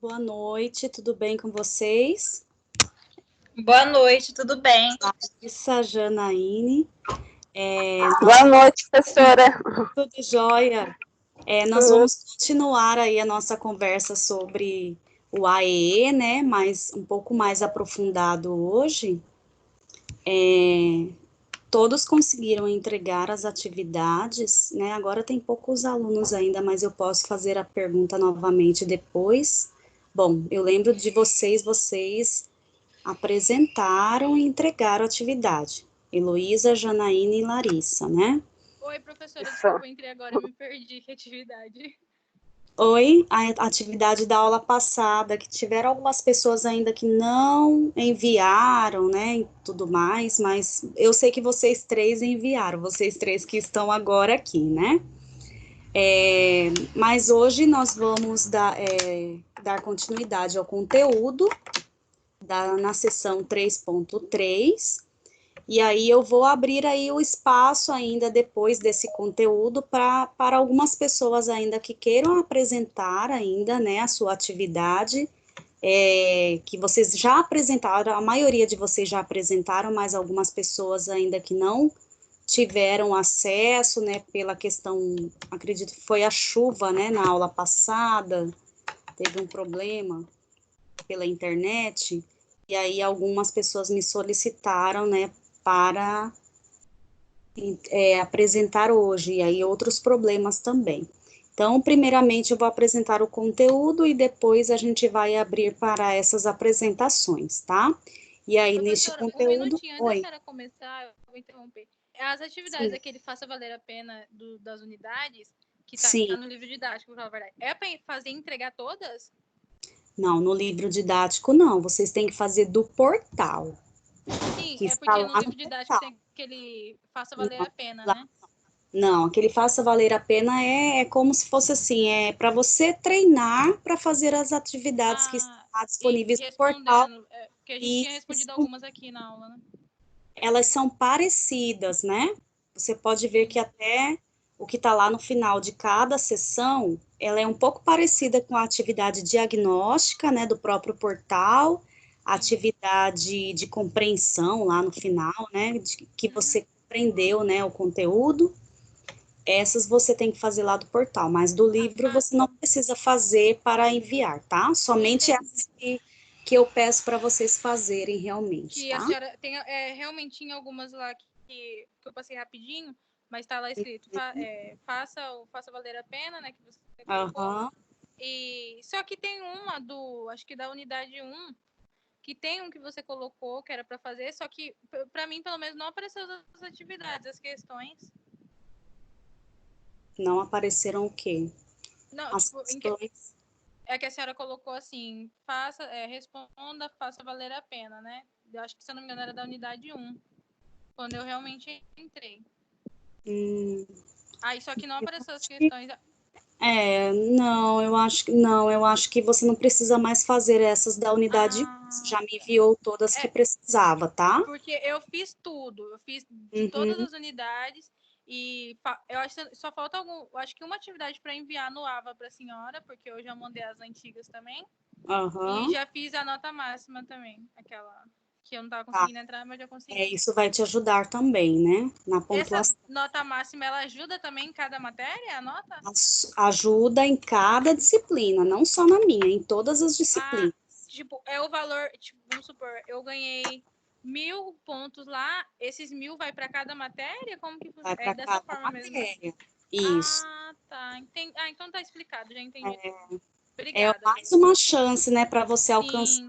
Boa noite, tudo bem com vocês? Boa noite, tudo bem? Larissa, Janaíne. Boa noite, professora. Tudo jóia? Nós vamos continuar aí a nossa conversa sobre o AEE, né? Mas um pouco mais aprofundado hoje. Todos conseguiram entregar as atividades, né? Agora tem poucos alunos ainda, mas eu posso fazer a pergunta novamente depois. Bom, eu lembro de vocês apresentaram e entregaram a atividade. Heloísa, Janaína e Larissa, né? Oi, professora, desculpa, eu entrei agora, eu me perdi. Que atividade? Oi, a atividade da aula passada, que tiveram algumas pessoas ainda que não enviaram, né, e tudo mais, mas eu sei que vocês três enviaram, vocês três que estão agora aqui, né? Mas hoje nós vamos dar continuidade ao conteúdo na sessão 3.3, e aí eu vou abrir aí o espaço ainda depois desse conteúdo para algumas pessoas ainda que queiram apresentar ainda, né, a sua atividade, que vocês já apresentaram, a maioria de vocês já apresentaram, mas algumas pessoas ainda que não tiveram acesso, né, pela questão, acredito que foi a chuva, né, na aula passada, teve um problema pela internet, e aí algumas pessoas me solicitaram, né, para apresentar hoje, e aí outros problemas também. Então, primeiramente, eu vou apresentar o conteúdo e depois a gente vai abrir para essas apresentações, tá? E aí, neste conteúdo... Um minutinho, antes da senhora começar, eu vou interromper. As atividades daquele Faça Valer a Pena das unidades, que está no livro didático, pra falar a verdade, é para fazer e entregar todas? Não, no livro didático não, vocês têm que fazer do portal. Sim, é porque no livro didático tem aquele Faça Valer a Pena, né? Não, aquele Faça Valer a Pena é como se fosse assim, é para você treinar para fazer as atividades que estão disponíveis no portal. Porque a gente tinha respondido algumas aqui na aula, né? Elas são parecidas, né? Você pode ver que até o que está lá no final de cada sessão, ela é um pouco parecida com a atividade diagnóstica, né, do próprio portal, a atividade de compreensão lá no final, né, que você compreendeu, né, o conteúdo. Essas você tem que fazer lá do portal, mas do livro você não precisa fazer para enviar, tá? Somente essas que eu peço para vocês fazerem realmente, que tá? A senhora tem, realmente tinha algumas lá que eu passei rapidinho, mas tá lá escrito, faça valer a pena, né, que você colocou. E só que tem uma acho que da unidade 1, que tem um que você colocou, que era para fazer, só que para mim, pelo menos, não apareceu as atividades, as questões. Não apareceram o quê? Não, as questões. É que a senhora colocou assim, responda, faça valer a pena, né? Eu acho que, se eu não me engano, era da unidade 1, quando eu realmente entrei. Aí só que não apareceu as questões. Eu acho que você não precisa mais fazer essas da unidade 1. Você já me enviou todas que precisava, tá? Porque eu fiz tudo, eu fiz de todas as unidades. E eu acho que só falta acho que uma atividade para enviar no AVA para a senhora, porque eu já mandei as antigas também. E já fiz a nota máxima também, aquela que eu não estava conseguindo entrar, mas já consegui. Isso vai te ajudar também, né? Na pontuação. Essa nota máxima, ela ajuda também em cada matéria, a nota? Ajuda em cada disciplina, não só na minha, em todas as disciplinas. Tipo, é o valor, tipo, vamos supor, eu ganhei 1.000 pontos lá, esses 1.000 vai para cada matéria? Como que funciona? Vai para dessa cada forma matéria. mesmo? Isso. Tá. Então tá explicado, já entendi. Obrigada. É mais uma chance, né, para você alcançar.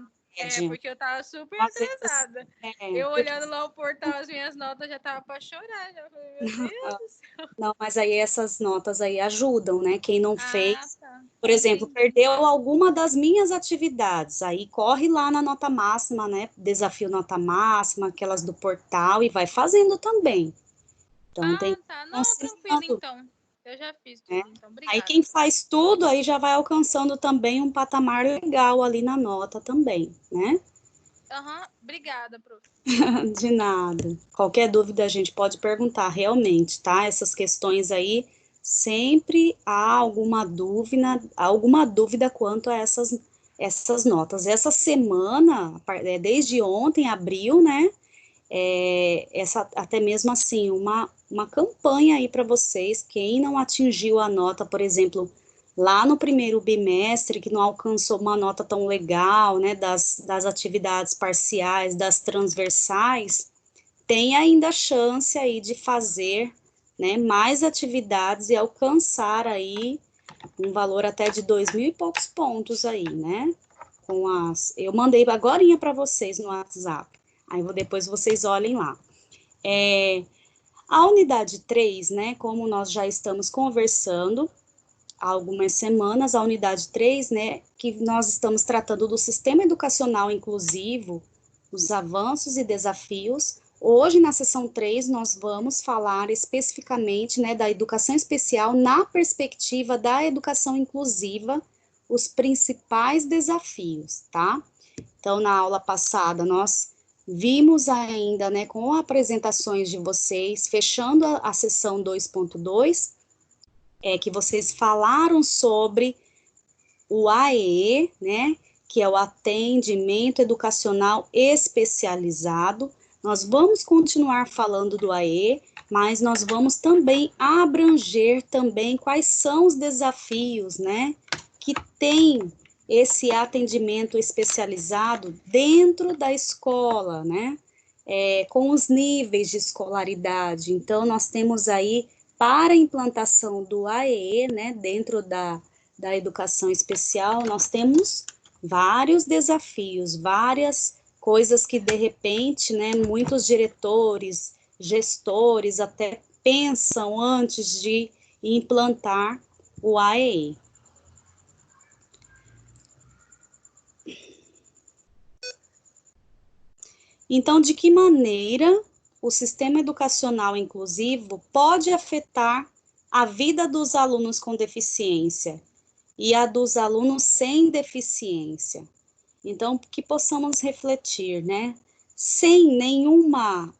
Porque eu tava super atrasada. Eu olhando lá o portal, as minhas notas já tava para chorar. Já falei, meu Deus do céu. Não, mas aí essas notas aí ajudam, né? Quem não fez, por exemplo, perdeu alguma das minhas atividades, aí corre lá na nota máxima, né? Desafio nota máxima, aquelas do portal, e vai fazendo também. Então, Não, tranquilo, então. Eu já fiz tudo, então, obrigada. Aí quem faz tudo, aí já vai alcançando também um patamar legal ali na nota também, né? Obrigada, prof. De nada. Qualquer dúvida a gente pode perguntar, realmente, tá? Essas questões aí, sempre há alguma dúvida quanto a essas essas notas. Essa semana, desde ontem, abril, né, até mesmo assim, uma campanha aí para vocês, quem não atingiu a nota, por exemplo, lá no primeiro bimestre, que não alcançou uma nota tão legal, né, das atividades parciais, das transversais, tem ainda a chance aí de fazer, né, mais atividades e alcançar aí um valor até de 2.000 e poucos pontos aí, né, eu mandei agorinha para vocês no WhatsApp, aí depois vocês olhem lá. A unidade 3, né, como nós já estamos conversando há algumas semanas, a unidade 3, né, que nós estamos tratando do sistema educacional inclusivo, os avanços e desafios. Hoje, na sessão 3, nós vamos falar especificamente, né, da educação especial na perspectiva da educação inclusiva, os principais desafios, tá? Então, na aula passada, nós vimos ainda, né, com apresentações de vocês, fechando a sessão 2.2, que vocês falaram sobre o AEE, né, que é o Atendimento Educacional Especializado. Nós vamos continuar falando do AEE, mas nós vamos também abranger também quais são os desafios, né, que tem esse atendimento especializado dentro da escola, né, com os níveis de escolaridade. Então, nós temos aí, para a implantação do AEE, né, dentro da educação especial, nós temos vários desafios, várias coisas que, de repente, né, muitos diretores, gestores até pensam antes de implantar o AEE. Então, de que maneira o sistema educacional inclusivo pode afetar a vida dos alunos com deficiência e a dos alunos sem deficiência? Então, que possamos refletir, né? Sem nenhuma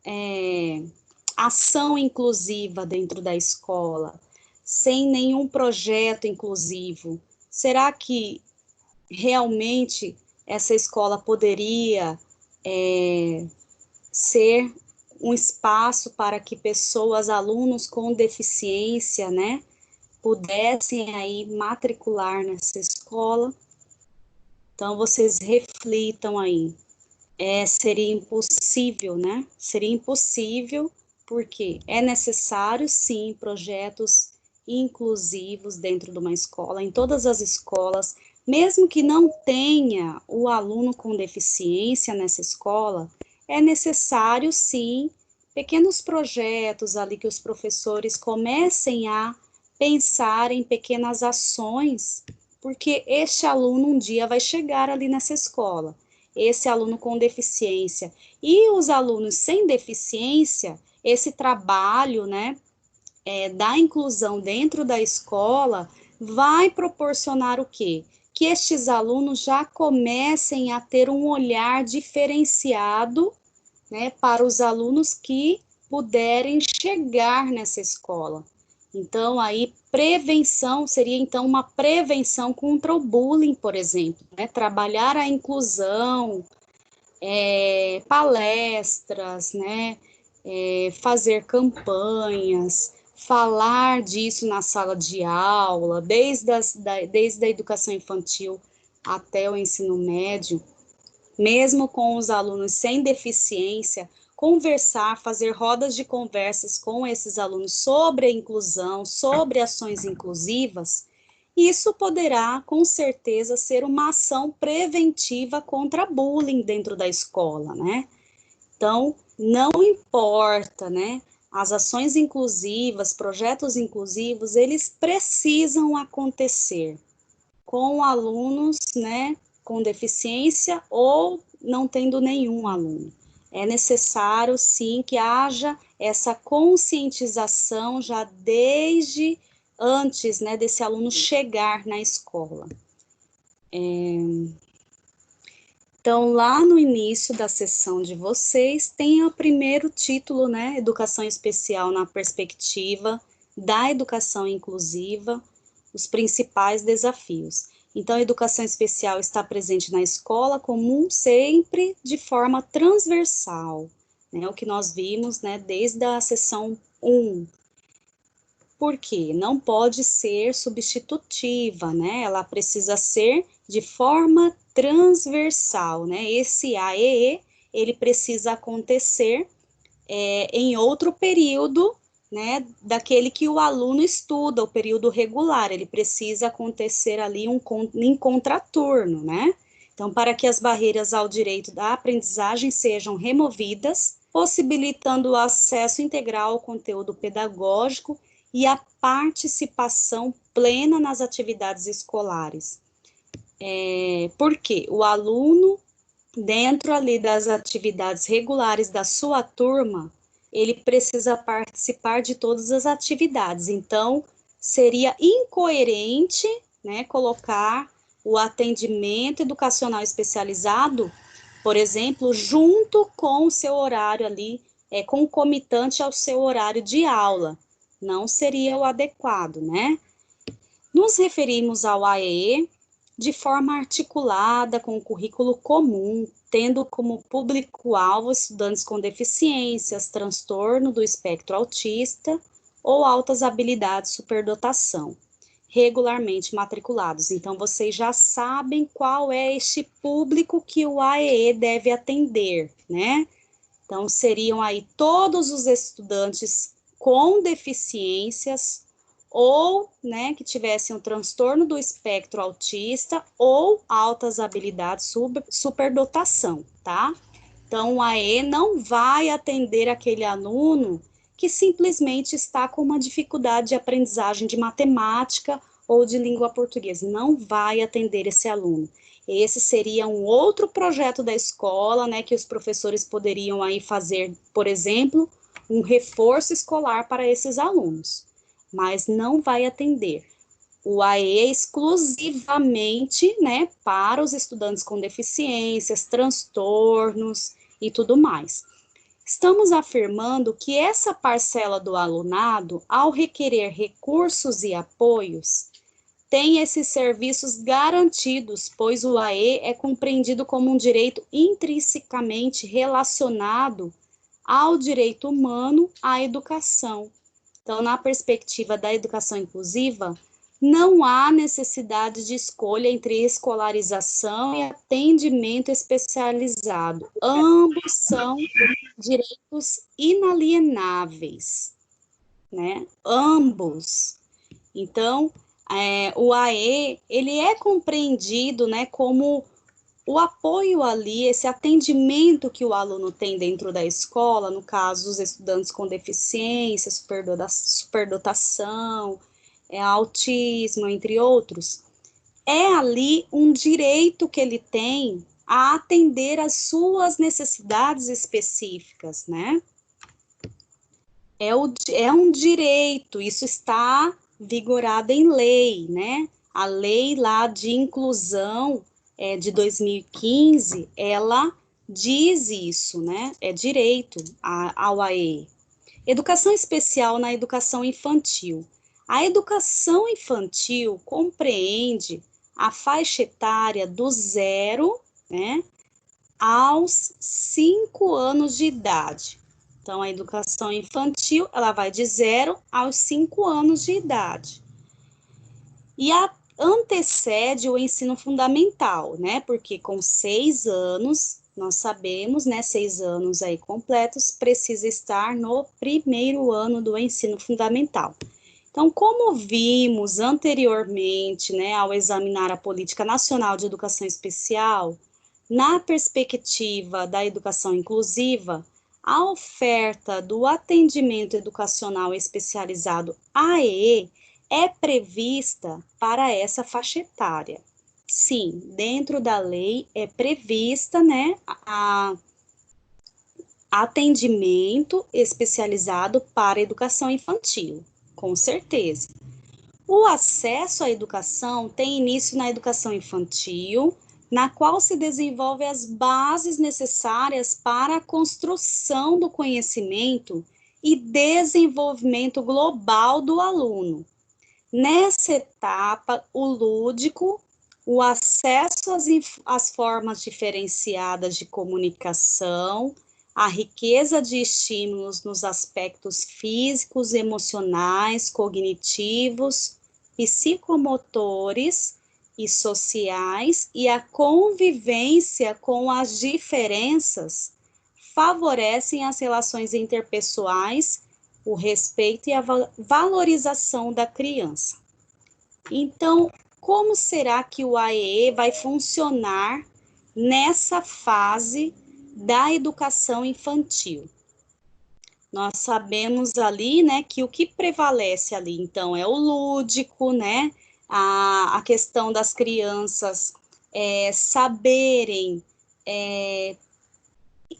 ação inclusiva dentro da escola, sem nenhum projeto inclusivo, será que realmente essa escola poderia ser um espaço para que pessoas, alunos com deficiência, né, pudessem aí matricular nessa escola? Então, vocês reflitam aí. Seria impossível, né? Seria impossível, porque é necessário, sim, projetos inclusivos dentro de uma escola, em todas as escolas, mesmo que não tenha o aluno com deficiência nessa escola, é necessário, sim, pequenos projetos ali que os professores comecem a pensar em pequenas ações, porque este aluno um dia vai chegar ali nessa escola, esse aluno com deficiência. E os alunos sem deficiência, esse trabalho, né, da inclusão dentro da escola vai proporcionar o quê? Que estes alunos já comecem a ter um olhar diferenciado, né, para os alunos que puderem chegar nessa escola. Então, aí, prevenção seria, então, uma prevenção contra o bullying, por exemplo, né? Trabalhar a inclusão, palestras, né? Fazer campanhas, falar disso na sala de aula, desde a educação infantil até o ensino médio, mesmo com os alunos sem deficiência, conversar, fazer rodas de conversas com esses alunos sobre a inclusão, sobre ações inclusivas, isso poderá, com certeza, ser uma ação preventiva contra bullying dentro da escola, né? Então, não importa, né? As ações inclusivas, projetos inclusivos, eles precisam acontecer com alunos, né, com deficiência ou não tendo nenhum aluno. É necessário, sim, que haja essa conscientização já desde antes, né, desse aluno chegar na escola. Então, lá no início da sessão de vocês, tem o primeiro título, né, Educação Especial na Perspectiva da Educação Inclusiva, os principais desafios. Então, a educação especial está presente na escola comum sempre de forma transversal, né? O que nós vimos, né, desde a seção 1. Por quê? Não pode ser substitutiva, né? Ela precisa ser de forma transversal, né? Esse AEE, ele precisa acontecer em outro período, né, daquele que o aluno estuda, o período regular, ele precisa acontecer ali em contraturno, né? Então, para que as barreiras ao direito da aprendizagem sejam removidas, possibilitando o acesso integral ao conteúdo pedagógico e a participação plena nas atividades escolares. Porque o aluno, dentro ali das atividades regulares da sua turma, ele precisa participar de todas as atividades. Então, seria incoerente, né, colocar o atendimento educacional especializado, por exemplo, junto com o seu horário ali, concomitante ao seu horário de aula. Não seria o adequado, né? Nos referimos ao AEE de forma articulada com o currículo comum, tendo como público-alvo estudantes com deficiências, transtorno do espectro autista ou altas habilidades superdotação, regularmente matriculados. Então, vocês já sabem qual é este público que o AEE deve atender, né? Então, seriam aí todos os estudantes com deficiências ou, né, que tivessem um transtorno do espectro autista ou altas habilidades superdotação, tá? Então, o AE não vai atender aquele aluno que simplesmente está com uma dificuldade de aprendizagem de matemática ou de língua portuguesa. Não vai atender esse aluno. Esse seria um outro projeto da escola, né, que os professores poderiam aí fazer, por exemplo, um reforço escolar para esses alunos, mas não vai atender. O AE é exclusivamente, né, para os estudantes com deficiências, transtornos e tudo mais. Estamos afirmando que essa parcela do alunado, ao requerer recursos e apoios, tem esses serviços garantidos, pois o AE é compreendido como um direito intrinsecamente relacionado ao direito humano à educação. Então, na perspectiva da educação inclusiva, não há necessidade de escolha entre escolarização e atendimento especializado. Ambos são direitos inalienáveis, né? Ambos. Então, o AE, ele é compreendido, né, como o apoio ali, esse atendimento que o aluno tem dentro da escola, no caso, os estudantes com deficiência, superdotação, autismo, entre outros, é ali um direito que ele tem a atender às suas necessidades específicas, né? É um direito, isso está vigorado em lei, né? A lei lá de inclusão de 2015, ela diz isso, né? É direito ao AE. Educação especial na educação infantil. A educação infantil compreende a faixa etária do 0, né, aos 5 anos de idade. Então, a educação infantil, ela vai de 0 aos 5 anos de idade. E antecede o ensino fundamental, né? Porque com 6 anos, nós sabemos, né? 6 anos aí completos, precisa estar no primeiro ano do ensino fundamental. Então, como vimos anteriormente, né, ao examinar a Política Nacional de Educação Especial, na perspectiva da educação inclusiva, a oferta do atendimento educacional especializado AEE é prevista para essa faixa etária. Sim, dentro da lei é prevista, né, atendimento especializado para a educação infantil, com certeza. O acesso à educação tem início na educação infantil, na qual se desenvolve as bases necessárias para a construção do conhecimento e desenvolvimento global do aluno. Nessa etapa, o lúdico, o acesso às formas diferenciadas de comunicação, a riqueza de estímulos nos aspectos físicos, emocionais, cognitivos, psicomotores e sociais, e a convivência com as diferenças favorecem as relações interpessoais, o respeito e a valorização da criança. Então, como será que o AEE vai funcionar nessa fase da educação infantil? Nós sabemos ali, né, que o que prevalece ali, então, é o lúdico, né, a questão das crianças saberem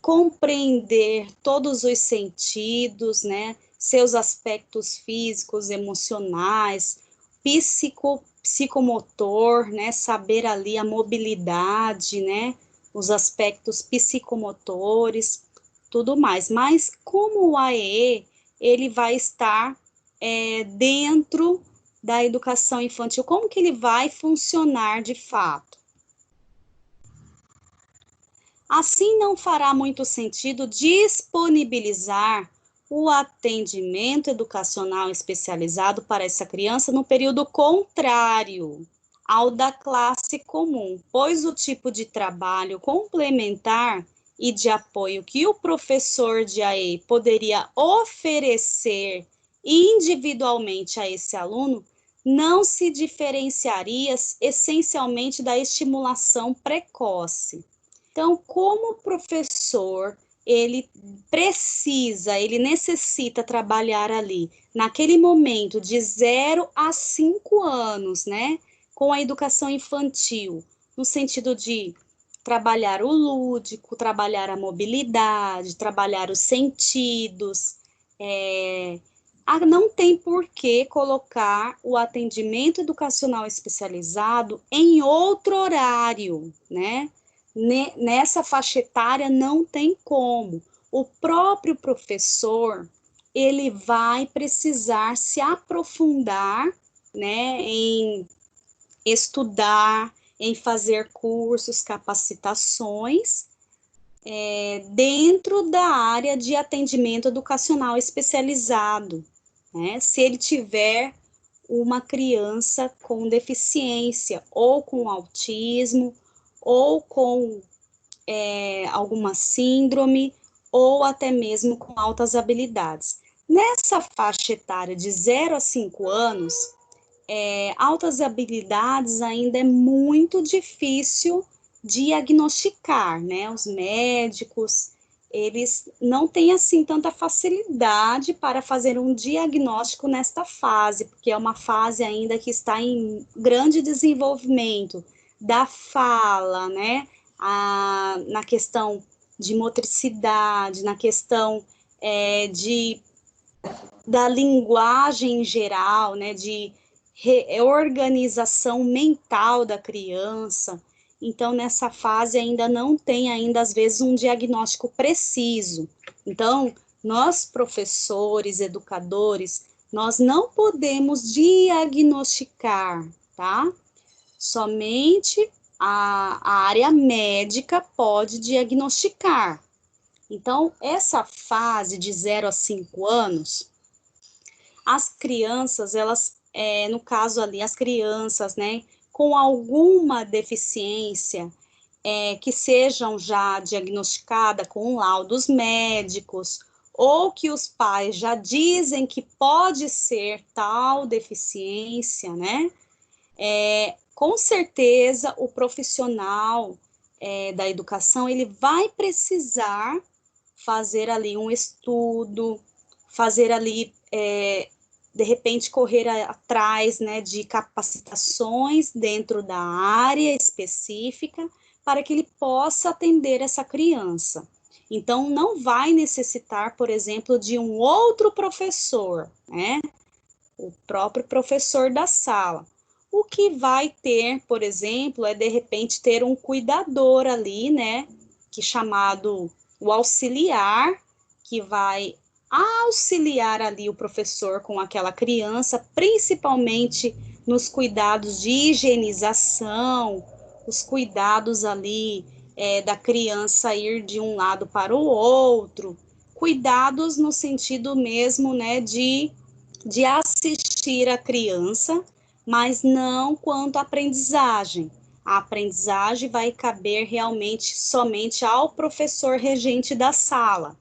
compreender todos os sentidos, né, seus aspectos físicos, emocionais, psicomotor, né, saber ali a mobilidade, né, os aspectos psicomotores, tudo mais. Mas como o AEE, ele vai estar dentro da educação infantil, como que ele vai funcionar de fato? Assim, não fará muito sentido disponibilizar o atendimento educacional especializado para essa criança no período contrário ao da classe comum, pois o tipo de trabalho complementar e de apoio que o professor de AE poderia oferecer individualmente a esse aluno não se diferenciaria essencialmente da estimulação precoce. Então, como o professor, ele necessita trabalhar ali, naquele momento, de 0 a 5 anos, né, com a educação infantil, no sentido de trabalhar o lúdico, trabalhar a mobilidade, trabalhar os sentidos, não tem por que colocar o atendimento educacional especializado em outro horário, né? Nessa faixa etária não tem como. O próprio professor, ele vai precisar se aprofundar, né, em estudar, em fazer cursos, capacitações, dentro da área de atendimento educacional especializado, né? Se ele tiver uma criança com deficiência, ou com autismo, ou com alguma síndrome, ou até mesmo com altas habilidades. Nessa faixa etária de 0 a 5 anos, altas habilidades ainda é muito difícil diagnosticar, né? Os médicos, eles não têm, assim, tanta facilidade para fazer um diagnóstico nesta fase, porque é uma fase ainda que está em grande desenvolvimento da fala, né? Na questão de motricidade, na questão da linguagem em geral, né? De reorganização mental da criança. Então, nessa fase ainda não tem, às vezes, um diagnóstico preciso. Então, nós, professores, educadores, nós não podemos diagnosticar, tá? Somente a área médica pode diagnosticar. Então, essa fase de 0 a 5 anos, as crianças, elas, no caso ali, as crianças, né, com alguma deficiência, que sejam já diagnosticadas com laudos médicos, ou que os pais já dizem que pode ser tal deficiência, né, com certeza o profissional da educação, ele vai precisar fazer ali um estudo, fazer ali, de repente, correr atrás, né, de capacitações dentro da área específica, para que ele possa atender essa criança. Então, não vai necessitar, por exemplo, de um outro professor, né, o próprio professor da sala. O que vai ter, por exemplo, de repente, ter um cuidador ali, né, que chamado o auxiliar, que vai auxiliar ali o professor com aquela criança, principalmente nos cuidados de higienização, os cuidados ali da criança ir de um lado para o outro, cuidados no sentido mesmo, né, de assistir a criança, mas não quanto à aprendizagem. A aprendizagem vai caber realmente somente ao professor regente da sala.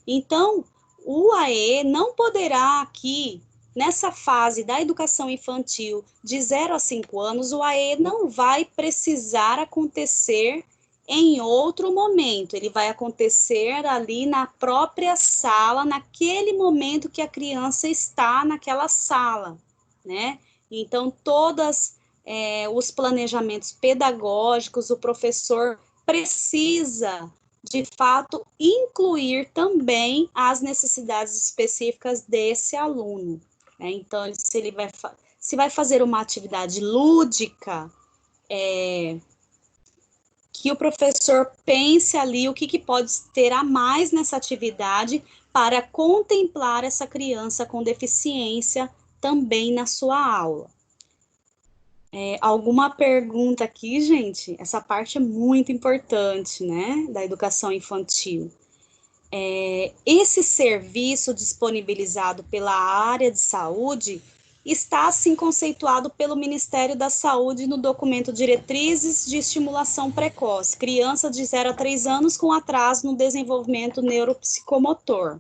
Então, o AE não poderá aqui, nessa fase da educação infantil de 0 a 5 anos, o AE não vai precisar acontecer em outro momento. Ele vai acontecer ali na própria sala, naquele momento que a criança está naquela sala, né? Então, todos os planejamentos pedagógicos, o professor precisa de fato, incluir também as necessidades específicas desse aluno. Né? Então, se vai fazer uma atividade lúdica, que o professor pense ali o que pode ter a mais nessa atividade para contemplar essa criança com deficiência também na sua aula. Alguma pergunta aqui, gente? Essa parte é muito importante, né, da educação infantil. Esse serviço disponibilizado pela área de saúde está, assim, conceituado pelo Ministério da Saúde no documento Diretrizes de Estimulação Precoce, criança de 0 a 3 anos com atraso no desenvolvimento neuropsicomotor.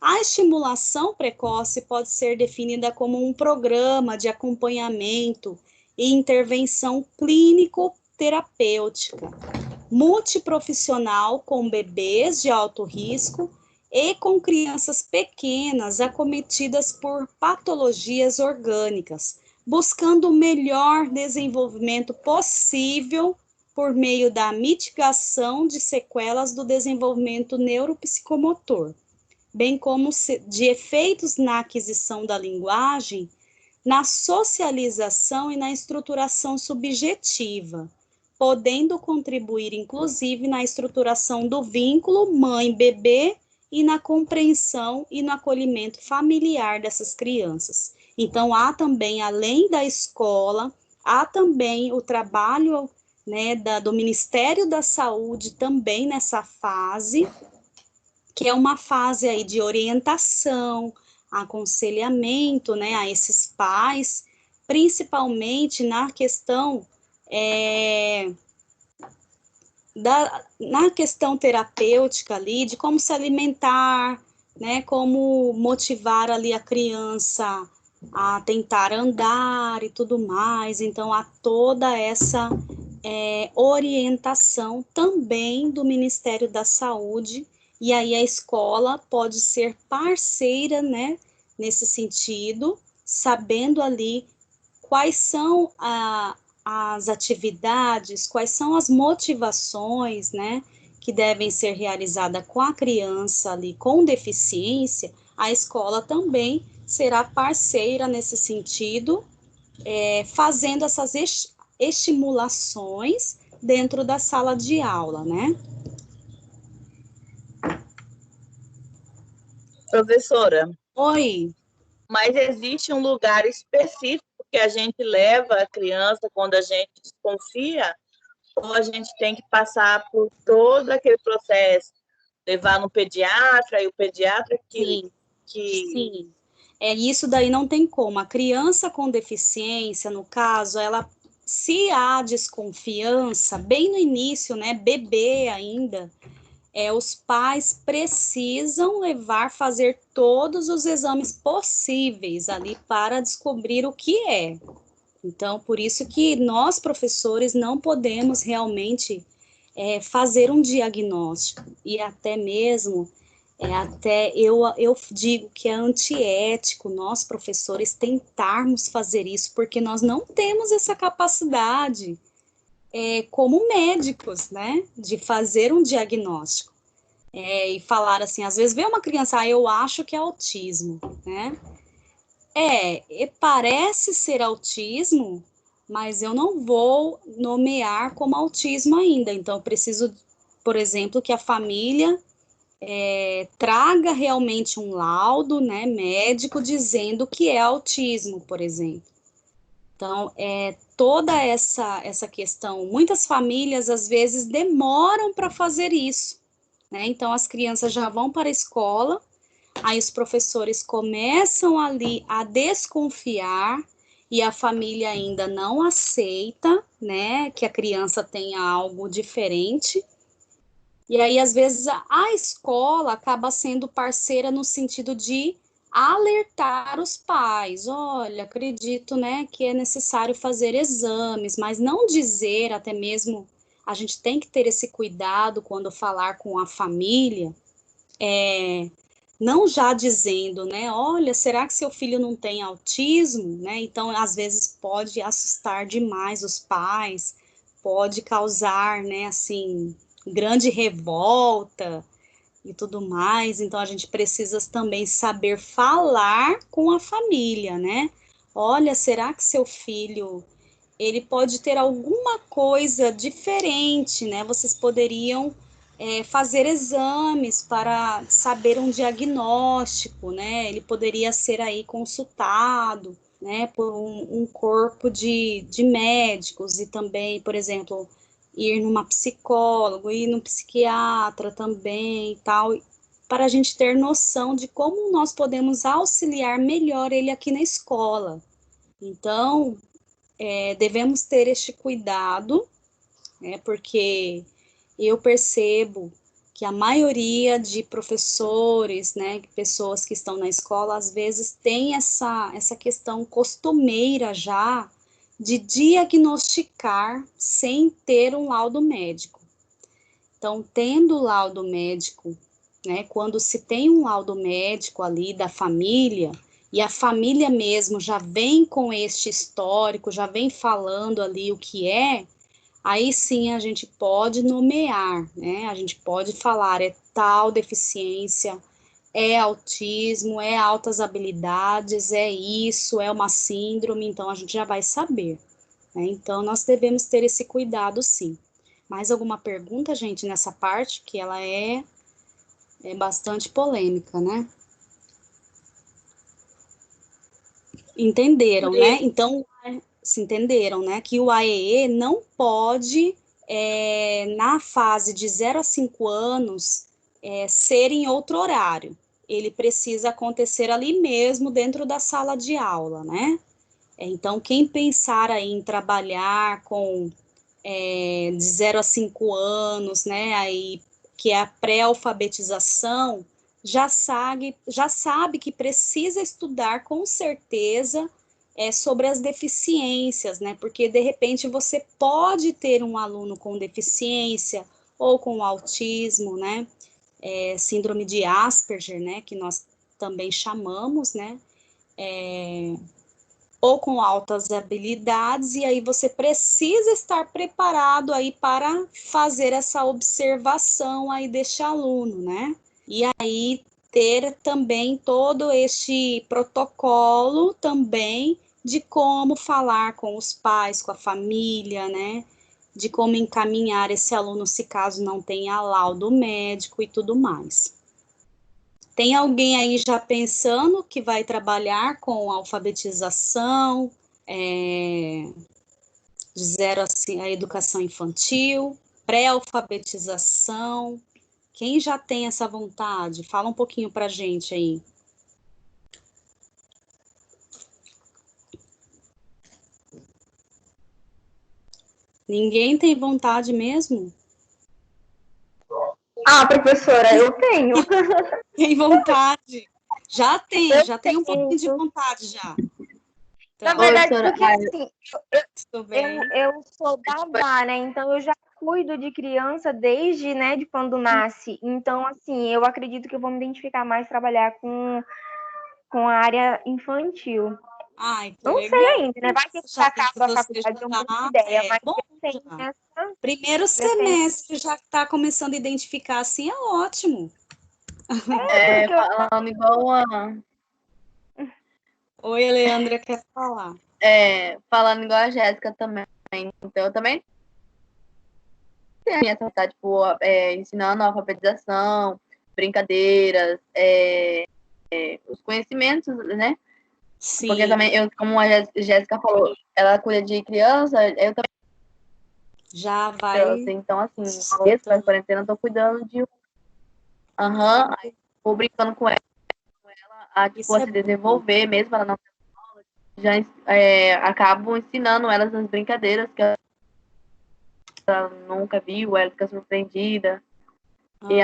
A estimulação precoce pode ser definida como um programa de acompanhamento e intervenção clínico-terapêutica, multiprofissional com bebês de alto risco e com crianças pequenas acometidas por patologias orgânicas, buscando o melhor desenvolvimento possível por meio da mitigação de sequelas do desenvolvimento neuropsicomotor, bem como de efeitos na aquisição da linguagem, na socialização e na estruturação subjetiva, podendo contribuir, inclusive, na estruturação do vínculo mãe-bebê e na compreensão e no acolhimento familiar dessas crianças. Então, há também, além da escola, há também o trabalho, né, do Ministério da Saúde também nessa fase, que é uma fase aí de orientação, aconselhamento, né, a esses pais, principalmente na questão na questão terapêutica ali, de como se alimentar, né, como motivar ali a criança a tentar andar e tudo mais. Então, há toda essa orientação também do Ministério da Saúde, e aí a escola pode ser parceira, né, nesse sentido, sabendo ali quais são as atividades, quais são as motivações, né, que devem ser realizadas com a criança ali com deficiência. A escola também será parceira nesse sentido, fazendo essas estimulações dentro da sala de aula, né? Professora, Oi. mas existe um lugar específico que a gente leva a criança quando a gente desconfia, ou a gente tem que passar por todo aquele processo, levar no pediatra, e o pediatra Sim. Isso daí não tem como. A criança com deficiência, no caso, ela, se há desconfiança, bem no início, né, bebê ainda, os pais precisam fazer todos os exames possíveis ali para descobrir o que é. Então, por isso que nós, professores, não podemos realmente fazer um diagnóstico, e até mesmo, eu digo que é antiético nós, professores, tentarmos fazer isso, porque nós não temos essa capacidade, como médicos, né, de fazer um diagnóstico. E falar assim, às vezes vê uma criança, eu acho que é autismo, né? Parece ser autismo, mas eu não vou nomear como autismo ainda. Então, eu preciso, por exemplo, que a família traga realmente um laudo, né, médico dizendo que é autismo, por exemplo. Então, toda essa questão, muitas famílias, às vezes, demoram para fazer isso, né? Então, as crianças já vão para a escola, aí os professores começam ali a desconfiar, e a família ainda não aceita, né, que a criança tenha algo diferente. E aí, às vezes, a escola acaba sendo parceira no sentido de alertar os pais. Olha, acredito, né, que é necessário fazer exames, mas não dizer, até mesmo, a gente tem que ter esse cuidado quando falar com a família, não já dizendo, né, olha, será que seu filho não tem autismo, né? Então, às vezes pode assustar demais os pais, pode causar, né, assim, grande revolta e tudo mais. Então, a gente precisa também saber falar com a família, né? Olha, será que seu filho, ele pode ter alguma coisa diferente, né? Vocês poderiam fazer exames para saber um diagnóstico, né? Ele poderia ser aí consultado, né, por um corpo de médicos e também, por exemplo, ir numa psicóloga, ir num psiquiatra também e tal, para a gente ter noção de como nós podemos auxiliar melhor ele aqui na escola. Então, devemos ter este cuidado, né, porque eu percebo que a maioria de professores, né, pessoas que estão na escola, às vezes tem essa questão costumeira já de diagnosticar sem ter um laudo médico. Então, tendo o laudo médico, né, quando se tem um laudo médico ali da família, e a família mesmo já vem com este histórico, já vem falando ali o que é, aí sim a gente pode nomear, né? A gente pode falar, é tal deficiência, é autismo, é altas habilidades, é isso, é uma síndrome, então a gente já vai saber, né? Então nós devemos ter esse cuidado, sim. Mais alguma pergunta, gente, nessa parte, que ela é bastante polêmica, né? Entenderam, né? Então, se entenderam, né? Que o AEE não pode, na fase de 0 a 5 anos, ser em outro horário. Ele precisa acontecer ali mesmo, dentro da sala de aula, né? Então, quem pensar aí em trabalhar com de 0 a 5 anos, né? Aí, que é a pré-alfabetização, já sabe que precisa estudar com certeza sobre as deficiências, né? Porque de repente você pode ter um aluno com deficiência ou com autismo, né? Síndrome de Asperger, né? Que nós também chamamos, né? Ou com altas habilidades, e aí você precisa estar preparado aí para fazer essa observação aí deste aluno, né? E aí ter também todo este protocolo também de como falar com os pais, com a família, né? De como encaminhar esse aluno se caso não tenha laudo médico e tudo mais. Tem alguém aí já pensando que vai trabalhar com alfabetização, de 0 a educação infantil, pré-alfabetização? Quem já tem essa vontade? Fala um pouquinho para a gente aí. Ninguém tem vontade mesmo? Ah, professora, eu tenho. Tem vontade. Já tem um pouquinho de vontade já. Na Então, verdade, porque assim, tudo bem. eu sou babá, né? Então eu já cuido de criança desde, né, de quando nasce. Então, assim, eu acredito que eu vou me identificar mais trabalhar com a área infantil. Ai, que Não legal. sei ainda, né? Vai que Já acaba a você faculdade, eu não já tenho ideia, mas bom, eu tenho já. essa. Primeiro semestre já está começando a identificar assim, é ótimo. Falando igual a... Oi, Leandra, quer falar? falando igual a Jéssica também. Então, eu também tenho essa vontade, tipo, ensinando a alfabetização, brincadeiras, os conhecimentos, né? Sim. Porque também, como a Jéssica falou, ela cuida de criança, eu também Já vai. criança. Então, assim, nesse na quarentena, eu tô cuidando de. Aí vou brincando com ela, a tipo, Isso é se desenvolver, mesmo ela não já acabo ensinando elas as brincadeiras que ela nunca viu, ela fica surpreendida. E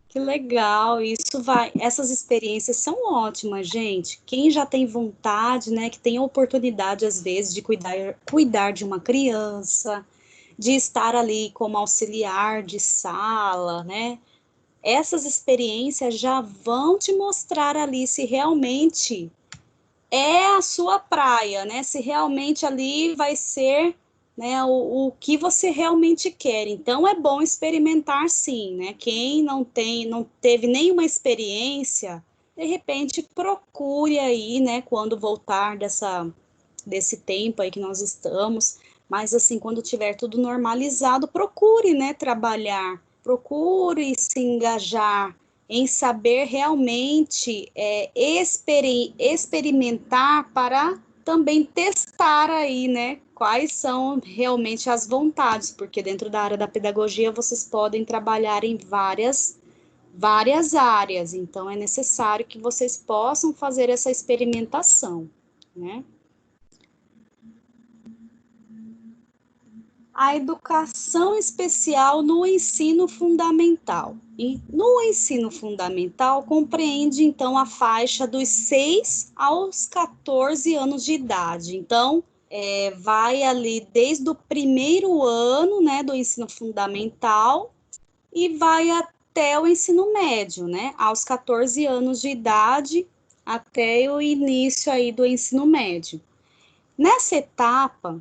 Que legal, essas experiências são ótimas, gente. Quem já tem vontade, né, que tem oportunidade às vezes de cuidar de uma criança, de estar ali como auxiliar de sala, né? Essas experiências já vão te mostrar ali se realmente é a sua praia, né? Se realmente ali vai ser, né, o que você realmente quer. Então é bom experimentar sim, né? Quem não teve nenhuma experiência, de repente procure aí, né, quando voltar desse tempo aí que nós estamos, mas assim, quando tiver tudo normalizado, procure, né, trabalhar, procure se engajar em saber realmente experimentar para também testar aí, né, quais são realmente as vontades, porque dentro da área da pedagogia vocês podem trabalhar em várias áreas, então é necessário que vocês possam fazer essa experimentação, né? A educação especial no ensino fundamental. E no ensino fundamental, compreende, então, a faixa dos 6 aos 14 anos de idade. Então, vai ali desde o primeiro ano, né, do ensino fundamental e vai até o ensino médio, né, aos 14 anos de idade, até o início aí do ensino médio. Nessa etapa,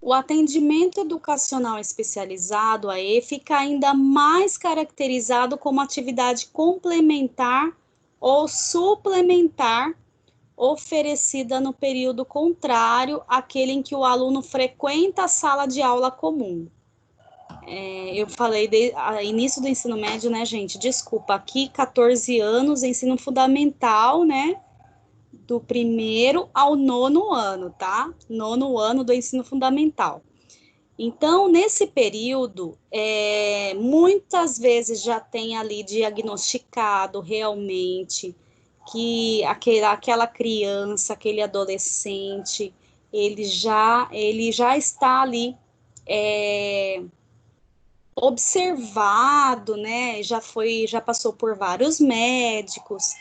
o atendimento educacional especializado, AE, fica ainda mais caracterizado como atividade complementar ou suplementar oferecida no período contrário àquele em que o aluno frequenta a sala de aula comum. Eu falei início do ensino médio, né, gente? Desculpa, aqui 14 anos, ensino fundamental, né? Do primeiro ao 9º ano, tá? 9º ano do ensino fundamental. Então, nesse período, muitas vezes já tem ali diagnosticado realmente que aquela criança, aquele adolescente, ele já está ali observado, né? Já passou por vários médicos,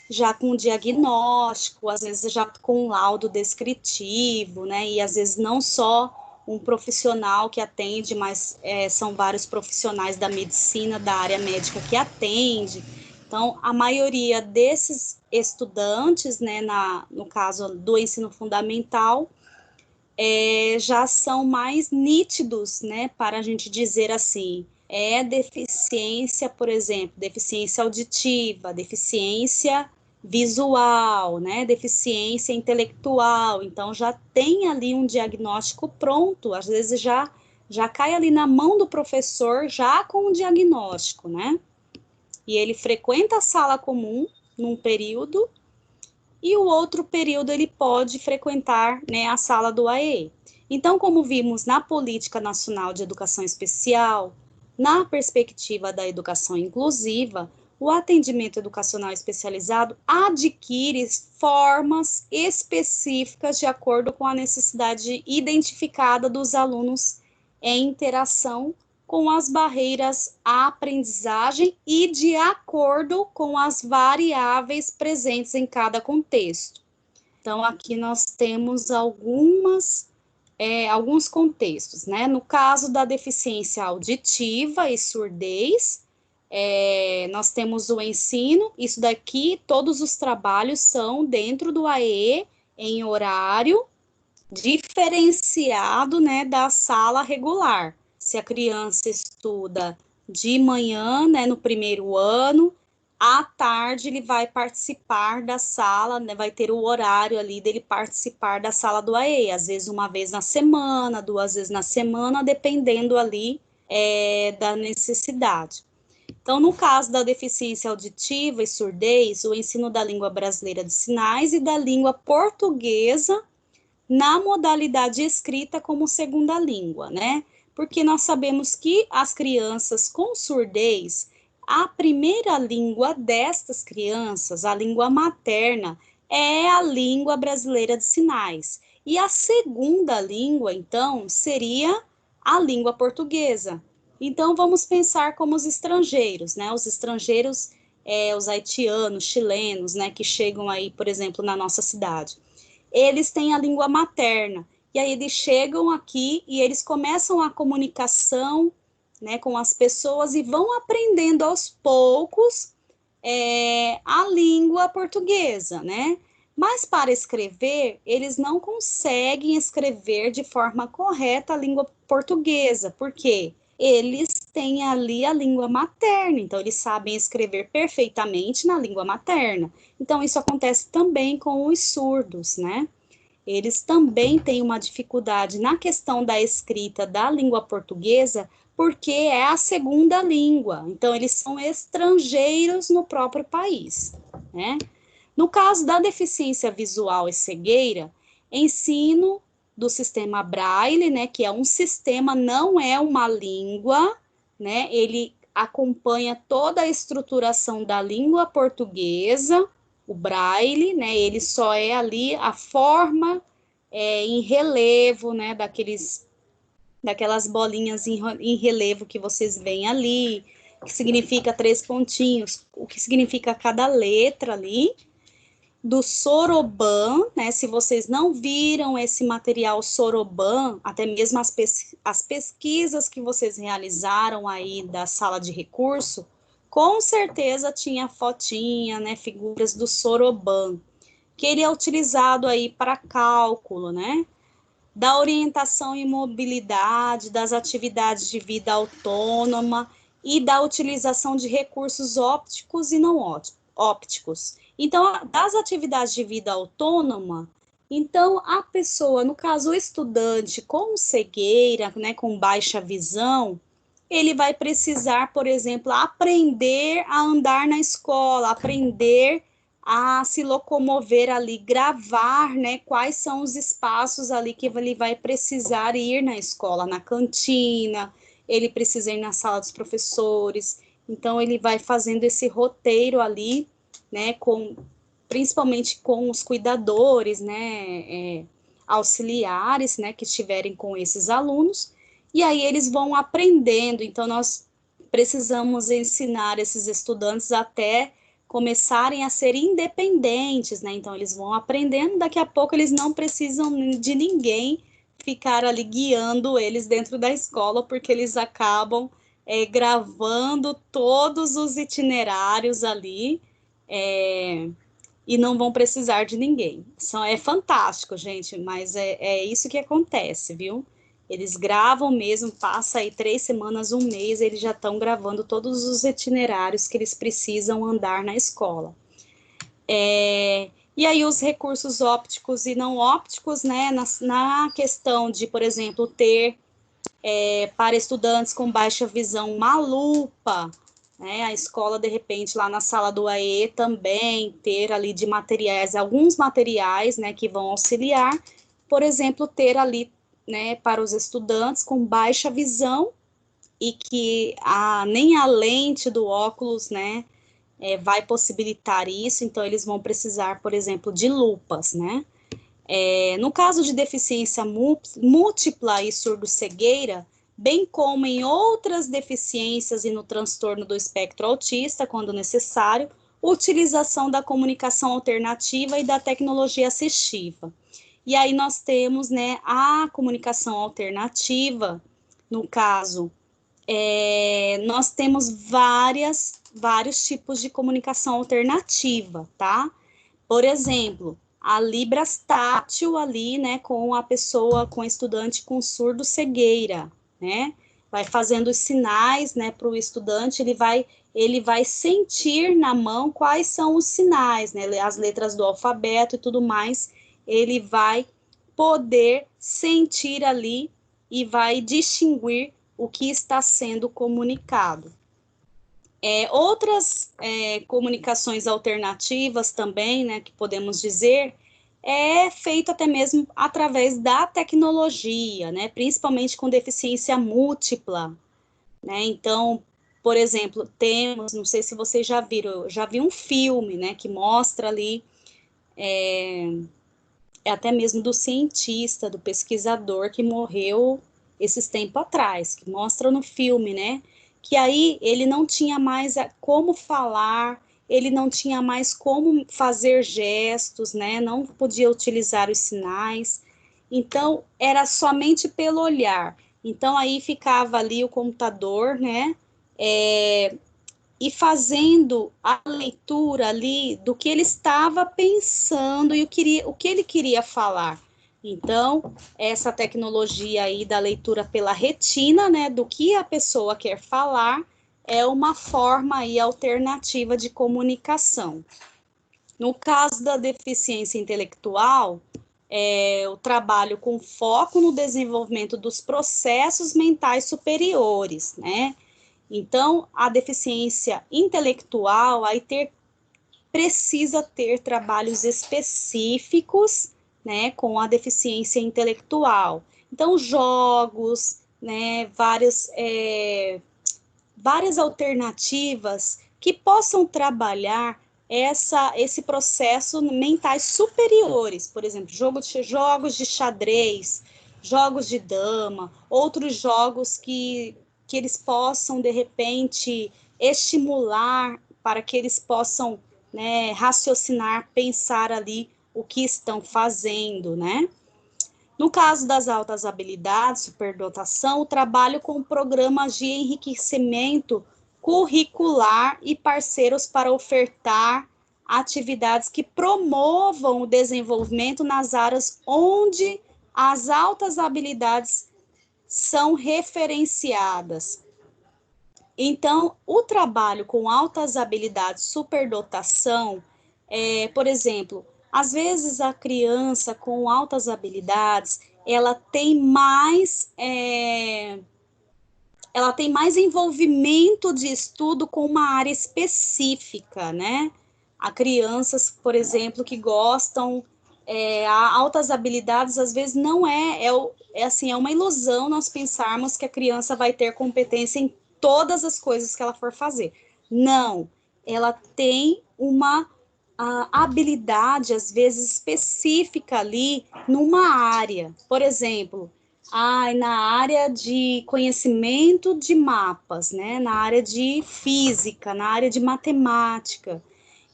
já com diagnóstico, às vezes já com um laudo descritivo, né? E às vezes não só um profissional que atende, mas são vários profissionais da medicina, da área médica que atende. Então, a maioria desses estudantes, né, no caso do ensino fundamental, já são mais nítidos, né, para a gente dizer assim, deficiência, por exemplo, deficiência auditiva, deficiência visual, né, deficiência intelectual, então já tem ali um diagnóstico pronto, às vezes já cai ali na mão do professor já com o diagnóstico, né, e ele frequenta a sala comum num período, e o outro período ele pode frequentar, né, a sala do AE. Então, como vimos na Política Nacional de Educação Especial, na perspectiva da educação inclusiva, o atendimento educacional especializado adquire formas específicas de acordo com a necessidade identificada dos alunos em interação com as barreiras à aprendizagem e de acordo com as variáveis presentes em cada contexto. Então, aqui nós temos alguns contextos, né? No caso da deficiência auditiva e surdez, nós temos o ensino, isso daqui, todos os trabalhos são dentro do AE, em horário diferenciado, né, da sala regular. Se a criança estuda de manhã, né, no primeiro ano, à tarde ele vai participar da sala, né, vai ter o horário ali dele participar da sala do AE, às vezes uma vez na semana, 2 vezes na semana, dependendo ali da necessidade. Então, no caso da deficiência auditiva e surdez, o ensino da língua brasileira de sinais e da língua portuguesa na modalidade escrita como segunda língua, né? Porque nós sabemos que as crianças com surdez, a primeira língua destas crianças, a língua materna, é a língua brasileira de sinais. E a segunda língua, então, seria a língua portuguesa. Então, vamos pensar como os estrangeiros, né? Os estrangeiros, os haitianos, chilenos, né? Que chegam aí, por exemplo, na nossa cidade. Eles têm a língua materna. E aí eles chegam aqui e eles começam a comunicação, né, com as pessoas e vão aprendendo aos poucos a língua portuguesa, né? Mas para escrever, eles não conseguem escrever de forma correta a língua portuguesa, porque eles têm ali a língua materna, então eles sabem escrever perfeitamente na língua materna. Então isso acontece também com os surdos, né? Eles também têm uma dificuldade na questão da escrita da língua portuguesa, porque é a segunda língua. Então, eles são estrangeiros no próprio país, né? No caso da deficiência visual e cegueira, ensino do sistema Braille, né, que é um sistema, não é uma língua, né? Ele acompanha toda a estruturação da língua portuguesa, o Braille, né? Ele só é ali a forma em relevo, né? Daquelas bolinhas em relevo que vocês veem ali, que significa 3 pontinhos, o que significa cada letra ali. Do Soroban, né? Se vocês não viram esse material Soroban, até mesmo as pesquisas que vocês realizaram aí da sala de recurso, com certeza tinha fotinha, né? Figuras do Soroban, que ele é utilizado aí para cálculo, né? Da orientação e mobilidade, das atividades de vida autônoma e da utilização de recursos ópticos e não ópticos. Então, das atividades de vida autônoma, então a pessoa, no caso o estudante com cegueira, né, com baixa visão, ele vai precisar, por exemplo, aprender a andar na escola, aprender a se locomover ali, gravar, né, quais são os espaços ali que ele vai precisar ir na escola, na cantina, ele precisa ir na sala dos professores, então ele vai fazendo esse roteiro ali, né, principalmente com os cuidadores, né, auxiliares, né, que estiverem com esses alunos, e aí eles vão aprendendo, então nós precisamos ensinar esses estudantes até começarem a ser independentes, né? Então eles vão aprendendo, daqui a pouco eles não precisam de ninguém ficar ali guiando eles dentro da escola, porque eles acabam gravando todos os itinerários ali e não vão precisar de ninguém. É fantástico, gente, mas é isso que acontece, viu? Eles gravam mesmo, passa aí 3 semanas, 1 mês, eles já estão gravando todos os itinerários que eles precisam andar na escola. E aí os recursos ópticos e não ópticos, né, na questão de, por exemplo, ter para estudantes com baixa visão uma lupa, né, a escola, de repente, lá na sala do AE também ter ali de materiais, alguns materiais, né, que vão auxiliar, por exemplo, ter ali, né, para os estudantes com baixa visão e que nem a lente do óculos, né, vai possibilitar isso, então eles vão precisar, por exemplo, de lupas, né. No caso de deficiência múltipla e surdo-cegueira, bem como em outras deficiências e no transtorno do espectro autista, quando necessário, utilização da comunicação alternativa e da tecnologia assistiva. E aí nós temos, né, a comunicação alternativa, no caso, nós temos vários tipos de comunicação alternativa, tá? Por exemplo, a Libras tátil ali, né, com a pessoa, com o estudante com surdo-cegueira, né? Vai fazendo os sinais, né, para o estudante, ele vai sentir na mão quais são os sinais, né, as letras do alfabeto e tudo mais, ele vai poder sentir ali e vai distinguir o que está sendo comunicado. Outras comunicações alternativas também, né, que podemos dizer, é feito até mesmo através da tecnologia, né? Principalmente com deficiência múltipla, né? Então, por exemplo, temos, não sei se vocês já viram, eu já vi um filme, né, que mostra ali, até mesmo do cientista, do pesquisador que morreu esses tempos atrás, que mostra no filme, né, que aí ele não tinha mais como falar, ele não tinha mais como fazer gestos, né, não podia utilizar os sinais, então era somente pelo olhar. Então aí ficava ali o computador, né, e fazendo a leitura ali do que ele estava pensando e o que ele queria falar. Então, essa tecnologia aí da leitura pela retina, né, do que a pessoa quer falar, é uma forma aí alternativa de comunicação. No caso da deficiência intelectual, o trabalho com foco no desenvolvimento dos processos mentais superiores, né? Então, a deficiência intelectual precisa ter trabalhos específicos, né, com a deficiência intelectual. Então, jogos, né, várias alternativas que possam trabalhar esse processo mentais superiores, por exemplo, jogos de xadrez, jogos de dama, outros jogos que eles possam, de repente, estimular para que eles possam, né, raciocinar, pensar ali o que estão fazendo, né? No caso das altas habilidades, superdotação, o trabalho com programas de enriquecimento curricular e parceiros para ofertar atividades que promovam o desenvolvimento nas áreas onde as altas habilidades são referenciadas. Então, o trabalho com altas habilidades, superdotação, por exemplo, às vezes a criança com altas habilidades, ela tem mais envolvimento de estudo com uma área específica, né? Há crianças, por exemplo, que gostam, altas habilidades, às vezes não é uma ilusão nós pensarmos que a criança vai ter competência em todas as coisas que ela for fazer. Não, ela tem uma habilidade, às vezes, específica ali numa área. Por exemplo, na área de conhecimento de mapas, né? Na área de física, na área de matemática.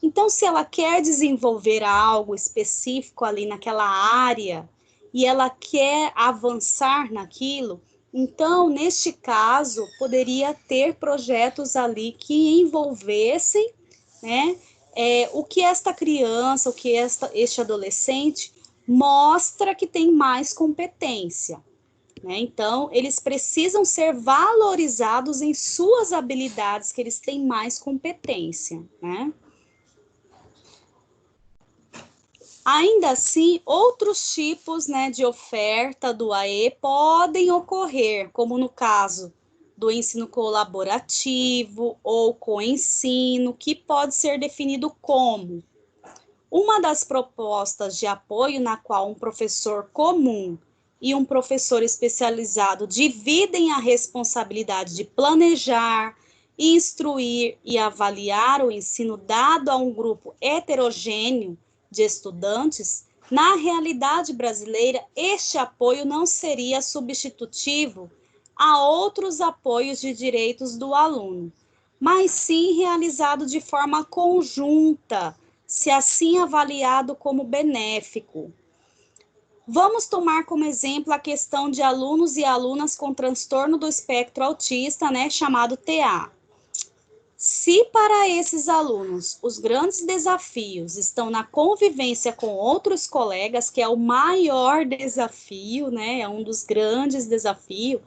Então, se ela quer desenvolver algo específico ali naquela área e ela quer avançar naquilo, então, neste caso, poderia ter projetos ali que envolvessem, né, o que esta criança, o que este adolescente mostra que tem mais competência. Né? Então, eles precisam ser valorizados em suas habilidades, que eles têm mais competência, né? Ainda assim, outros tipos, né, de oferta do AE podem ocorrer, como no caso do ensino colaborativo ou coensino, que pode ser definido como uma das propostas de apoio na qual um professor comum e um professor especializado dividem a responsabilidade de planejar, instruir e avaliar o ensino dado a um grupo heterogêneo de estudantes. Na realidade brasileira, este apoio não seria substitutivo a outros apoios de direitos do aluno, mas sim realizado de forma conjunta, se assim avaliado como benéfico. Vamos tomar como exemplo a questão de alunos e alunas com transtorno do espectro autista, né, chamado TA. Se para esses alunos os grandes desafios estão na convivência com outros colegas, que é o maior desafio, né, é um dos grandes desafios,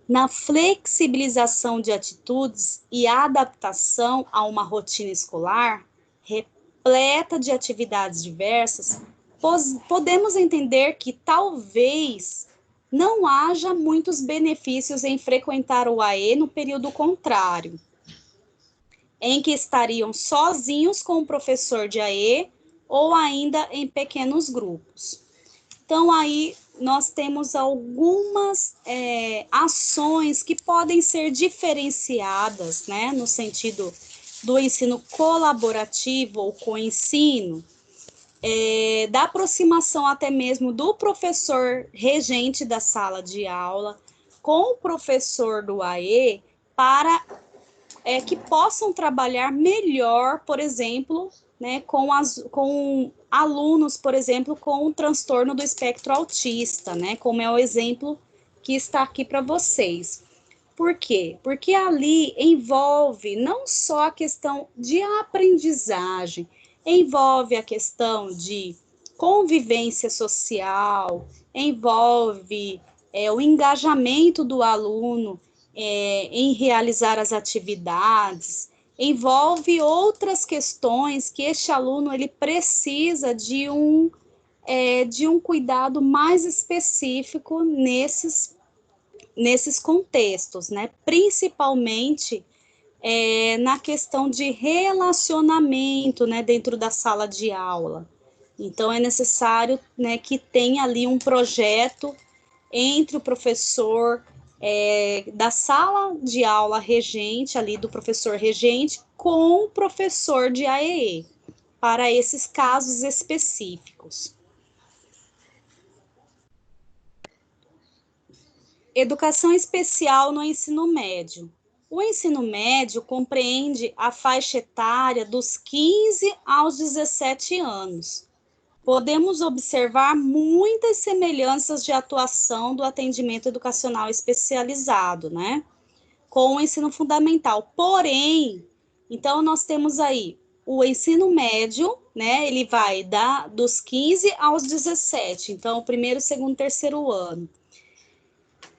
na flexibilização de atitudes e adaptação a uma rotina escolar repleta de atividades diversas, podemos entender que talvez não haja muitos benefícios em frequentar o AE no período contrário, em que estariam sozinhos com o professor de AE ou ainda em pequenos grupos. Então, aí nós temos algumas ações que podem ser diferenciadas, né, no sentido do ensino colaborativo ou coensino, da aproximação até mesmo do professor regente da sala de aula com o professor do AE para que possam trabalhar melhor, por exemplo, né, com alunos, por exemplo, com o transtorno do espectro autista, né, como é o exemplo que está aqui para vocês. Por quê? Porque ali envolve não só a questão de aprendizagem, envolve a questão de convivência social, envolve o engajamento do aluno em realizar as atividades, envolve outras questões que este aluno ele precisa de um cuidado mais específico nesses contextos, né? Principalmente na questão de relacionamento, né, dentro da sala de aula. Então, é necessário, né, que tenha ali um projeto entre o professor da sala de aula regente, ali do professor regente, com o professor de AEE, para esses casos específicos. Educação especial no ensino médio. O ensino médio compreende a faixa etária dos 15 aos 17 anos. Podemos observar muitas semelhanças de atuação do atendimento educacional especializado, né, com o ensino fundamental. Porém, então nós temos aí o ensino médio, né, ele vai dos 15 aos 17, então o primeiro, segundo, terceiro ano.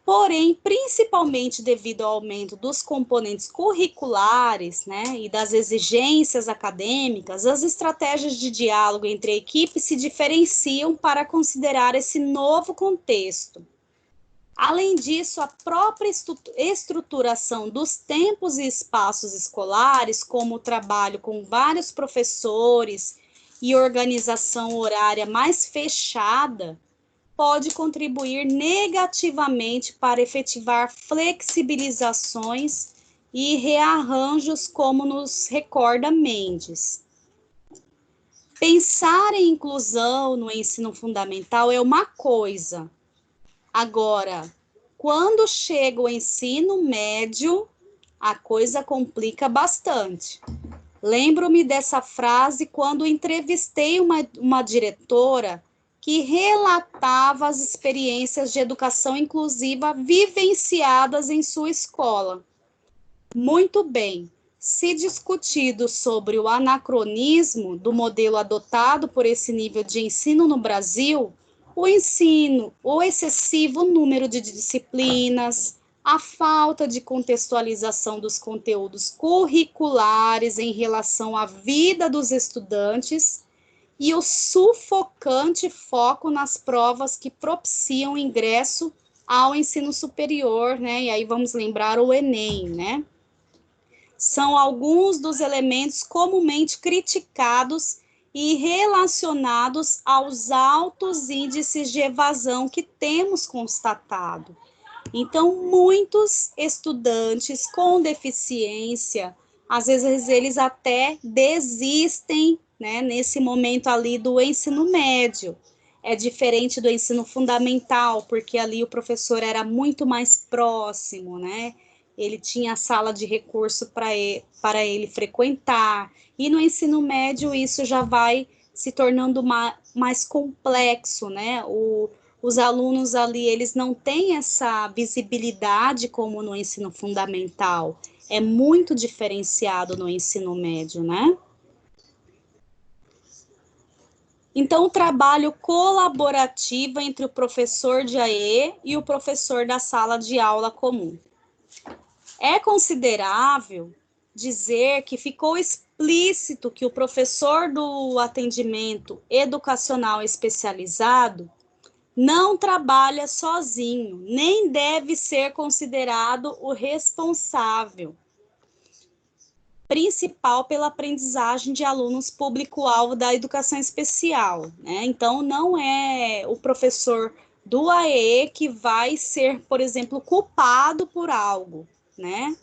Porém, principalmente devido ao aumento dos componentes curriculares, né, e das exigências acadêmicas, as estratégias de diálogo entre equipes se diferenciam para considerar esse novo contexto. Além disso, a própria estruturação dos tempos e espaços escolares, como o trabalho com vários professores e organização horária mais fechada, pode contribuir negativamente para efetivar flexibilizações e rearranjos, como nos recorda Mendes. Pensar em inclusão no ensino fundamental é uma coisa. Agora, quando chega o ensino médio, a coisa complica bastante. Lembro-me dessa frase quando entrevistei uma diretora que relatava as experiências de educação inclusiva vivenciadas em sua escola. Muito bem, se discutido sobre o anacronismo do modelo adotado por esse nível de ensino no Brasil, o excessivo número de disciplinas, a falta de contextualização dos conteúdos curriculares em relação à vida dos estudantes e o sufocante foco nas provas que propiciam o ingresso ao ensino superior, né? E aí vamos lembrar o Enem, né? São alguns dos elementos comumente criticados e relacionados aos altos índices de evasão que temos constatado. Então, muitos estudantes com deficiência, às vezes eles até desistem, né, nesse momento ali do ensino médio. É diferente do ensino fundamental, porque ali o professor era muito mais próximo, né? Ele tinha a sala de recurso para ele frequentar. E no ensino médio isso já vai se tornando mais complexo, né? Os alunos ali, eles não têm essa visibilidade como no ensino fundamental. É muito diferenciado no ensino médio, né? Então, o trabalho colaborativo entre o professor de AE e o professor da sala de aula comum. É considerável dizer que ficou explícito que o professor do atendimento educacional especializado não trabalha sozinho, nem deve ser considerado o responsável principal pela aprendizagem de alunos público-alvo da educação especial, né? Então, não é o professor do AE que vai ser, por exemplo, culpado por algo, né?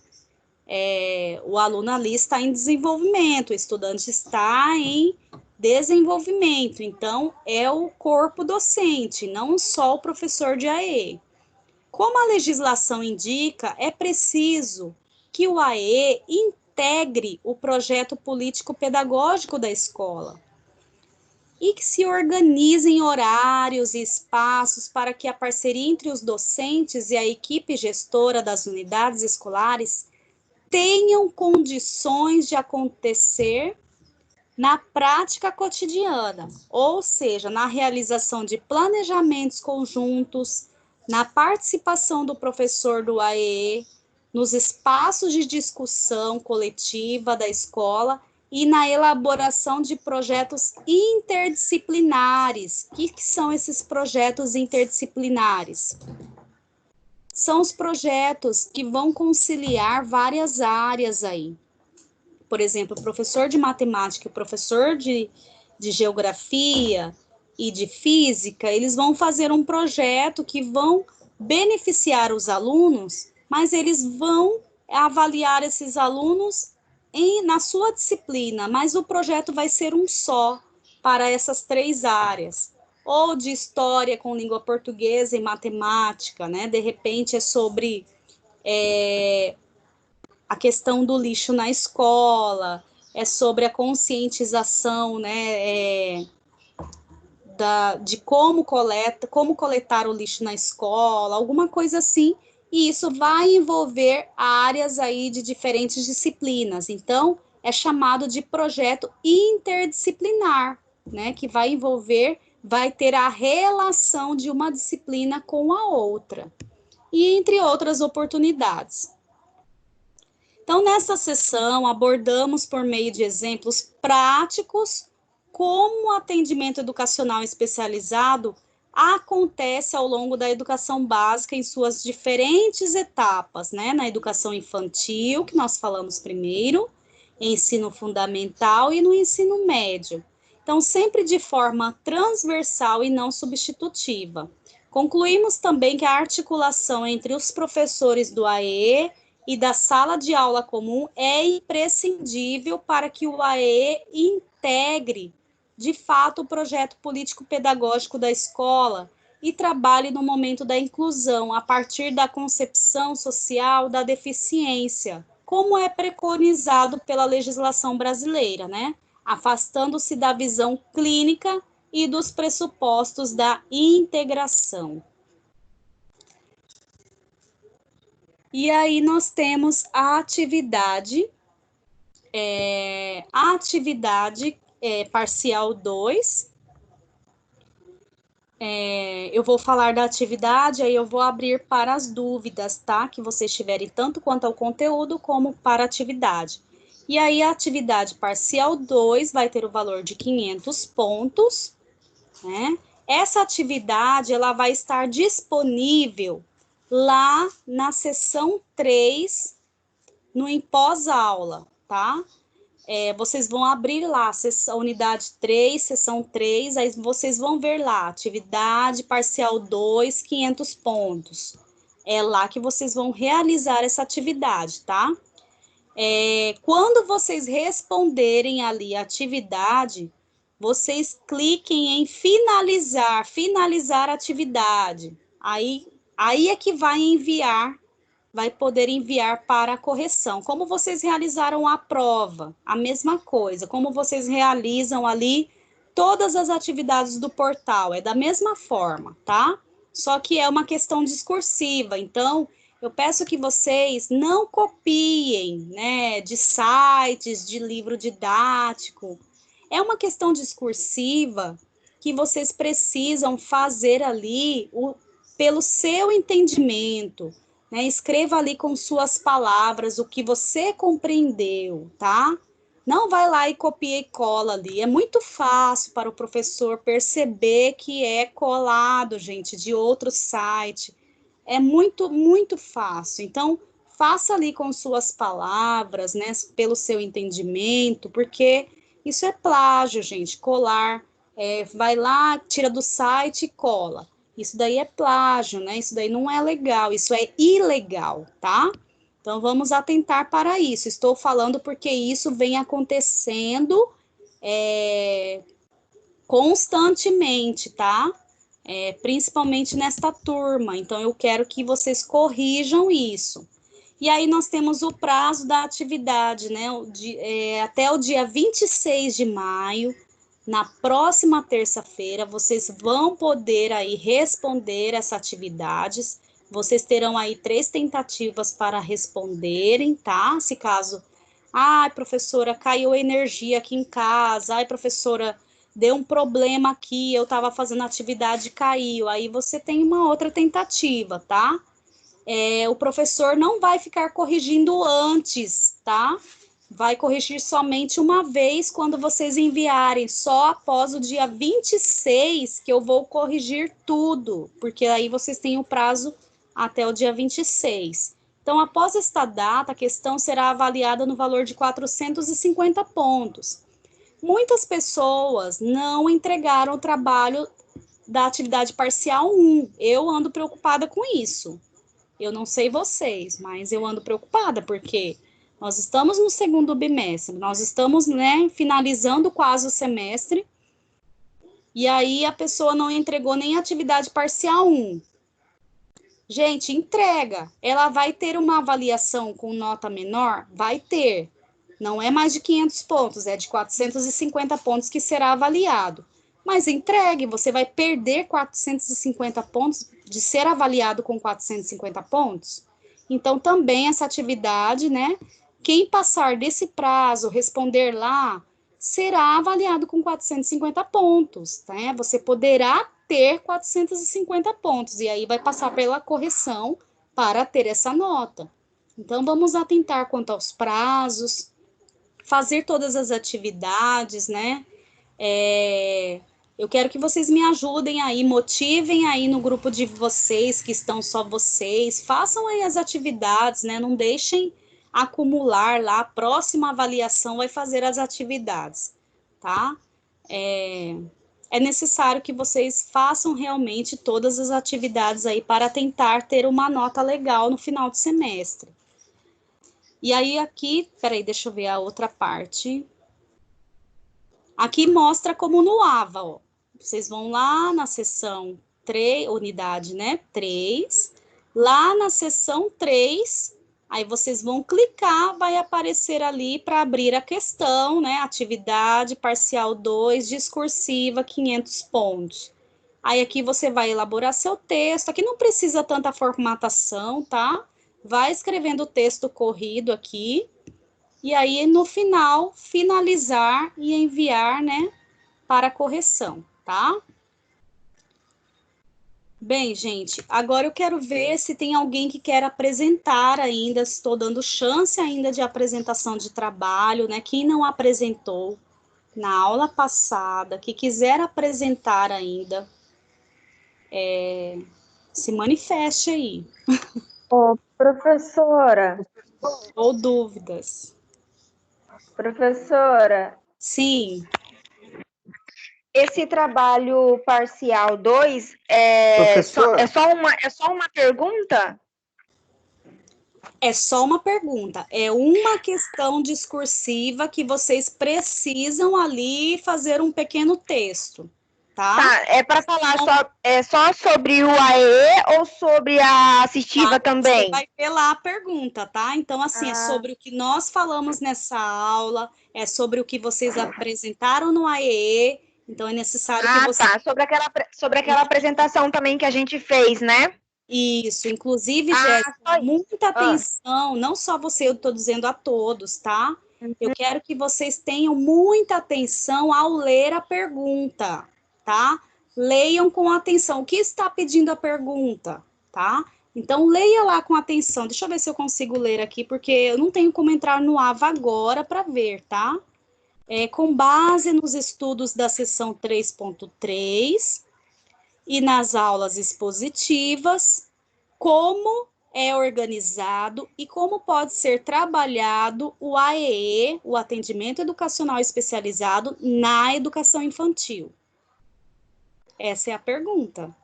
O aluno ali está em desenvolvimento, o estudante está em desenvolvimento, então é o corpo docente, não só o professor de AE. Como a legislação indica, é preciso que o AE integre o projeto político-pedagógico da escola e que se organizem horários e espaços para que a parceria entre os docentes e a equipe gestora das unidades escolares tenham condições de acontecer na prática cotidiana, ou seja, na realização de planejamentos conjuntos, na participação do professor do AE, nos espaços de discussão coletiva da escola e na elaboração de projetos interdisciplinares. O que são esses projetos interdisciplinares? São os projetos que vão conciliar várias áreas aí. Por exemplo, o professor de matemática e o professor de geografia e de física, eles vão fazer um projeto que vão beneficiar os alunos, mas eles vão avaliar esses alunos na sua disciplina, mas o projeto vai ser um só para essas 3 áreas. Ou de história com língua portuguesa e matemática, né? De repente é sobre a questão do lixo na escola, é sobre a conscientização, né? De como coletar o lixo na escola, alguma coisa assim, e isso vai envolver áreas aí de diferentes disciplinas. Então, é chamado de projeto interdisciplinar, né? Que vai ter a relação de uma disciplina com a outra, e entre outras oportunidades. Então, nessa sessão, abordamos por meio de exemplos práticos como o atendimento educacional especializado acontece ao longo da educação básica em suas diferentes etapas, né? Na educação infantil, que nós falamos primeiro, ensino fundamental e no ensino médio. Então, sempre de forma transversal e não substitutiva. Concluímos também que a articulação entre os professores do AE e da sala de aula comum é imprescindível para que o AE integre, de fato, o projeto político-pedagógico da escola e trabalhe no momento da inclusão, a partir da concepção social da deficiência, como é preconizado pela legislação brasileira, né? Afastando-se da visão clínica e dos pressupostos da integração. E aí nós temos a atividade parcial 2. Eu vou falar da atividade, aí eu vou abrir para as dúvidas, tá? Que vocês tiverem tanto quanto ao conteúdo, como para a atividade. E aí a atividade parcial 2 vai ter o valor de 500 pontos, né? Essa atividade, ela vai estar disponível lá na seção 3, no em pós-aula, tá? Vocês vão abrir lá, a unidade 3, seção 3, aí vocês vão ver lá, atividade parcial 2, 500 pontos. É lá que vocês vão realizar essa atividade, tá? Quando vocês responderem ali a atividade, vocês cliquem em finalizar a atividade. Aí é que vai poder enviar para a correção. Como vocês realizaram a prova, a mesma coisa. Como vocês realizam ali todas as atividades do portal, é da mesma forma, tá? Só que é uma questão discursiva, então eu peço que vocês não copiem, né, de sites, de livro didático. É uma questão discursiva que vocês precisam fazer ali pelo seu entendimento, né? Escreva ali com suas palavras o que você compreendeu, tá? Não vai lá e copia e cola ali. É muito fácil para o professor perceber que é colado, gente, de outro site. É muito, muito fácil. Então, faça ali com suas palavras, né, pelo seu entendimento, porque isso é plágio, gente, colar, vai lá, tira do site e cola. Isso daí é plágio, né, isso daí não é legal, isso é ilegal, tá? Então, vamos atentar para isso. Estou falando porque isso vem acontecendo constantemente, tá? Principalmente nesta turma. Então, eu quero que vocês corrijam isso. E aí, nós temos o prazo da atividade, né? Até o dia 26 de maio, na próxima terça-feira, vocês vão poder aí responder essas atividades. Vocês terão aí 3 tentativas para responderem, tá? Se caso, ai, professora, caiu energia aqui em casa, ai, professora, deu um problema aqui, eu estava fazendo atividade e caiu. Aí você tem uma outra tentativa, tá? O professor não vai ficar corrigindo antes, tá? Vai corrigir somente uma vez quando vocês enviarem, só após o dia 26 que eu vou corrigir tudo, porque aí vocês têm o prazo até o dia 26. Então, após esta data, a questão será avaliada no valor de 450 pontos. Muitas pessoas não entregaram o trabalho da atividade parcial 1. Eu ando preocupada com isso. Eu não sei vocês, mas eu ando preocupada, porque nós estamos no segundo bimestre, nós estamos, né, finalizando quase o semestre, e aí a pessoa não entregou nem a atividade parcial 1. Gente, entrega. Ela vai ter uma avaliação com nota menor? Vai ter. Não é mais de 500 pontos, é de 450 pontos que será avaliado. Mas entregue, você vai perder 450 pontos de ser avaliado com 450 pontos? Então, também essa atividade, né? Quem passar desse prazo, responder lá, será avaliado com 450 pontos, né? Você poderá ter 450 pontos, e aí vai passar pela correção para ter essa nota. Então, vamos atentar quanto aos prazos, fazer todas as atividades, né? Eu quero que vocês me ajudem aí, motivem aí no grupo de vocês, que estão só vocês, façam aí as atividades, né? Não deixem acumular lá, a próxima avaliação vai fazer as atividades, tá? É necessário que vocês façam realmente todas as atividades aí para tentar ter uma nota legal no final do semestre. E aí aqui, peraí, deixa eu ver a outra parte. Aqui mostra como no AVA, ó. Vocês vão lá na seção 3, unidade, né, 3. Lá na seção 3, aí vocês vão clicar, vai aparecer ali para abrir a questão, né, atividade parcial 2, discursiva, 500 pontos. Aí aqui você vai elaborar seu texto, aqui não precisa tanta formatação, tá? Vai escrevendo o texto corrido aqui, e aí no final, finalizar e enviar, né, para correção, tá? Bem, gente, agora eu quero ver se tem alguém que quer apresentar ainda, estou dando chance ainda de apresentação de trabalho, né? Quem não apresentou na aula passada, que quiser apresentar ainda, se manifeste aí. Ô, professora, Ou dúvidas. professora, Sim, esse trabalho parcial 2 Professora, é só uma pergunta? é só uma pergunta. É uma questão discursiva que vocês precisam ali fazer um pequeno texto, tá? Tá, é para falar só sobre o AE ou sobre a assistiva também? Você vai ver lá a pergunta, tá? Então, assim, é sobre o que nós falamos nessa aula, é sobre o que vocês apresentaram no AEE, então é necessário que você... tá, sobre aquela apresentação também que a gente fez, né? Isso, inclusive, Jéssica, só muita atenção, não só você, eu estou dizendo a todos, tá? Eu quero que vocês tenham muita atenção ao ler a pergunta, tá? Leiam com atenção. O que está pedindo a pergunta, tá? Então, leia lá com atenção. Deixa eu ver se eu consigo ler aqui, porque eu não tenho como entrar no AVA agora para ver, tá? Com base nos estudos da seção 3.3 e nas aulas expositivas, como é organizado e como pode ser trabalhado o AEE, o Atendimento Educacional Especializado, na educação infantil? Essa é a pergunta.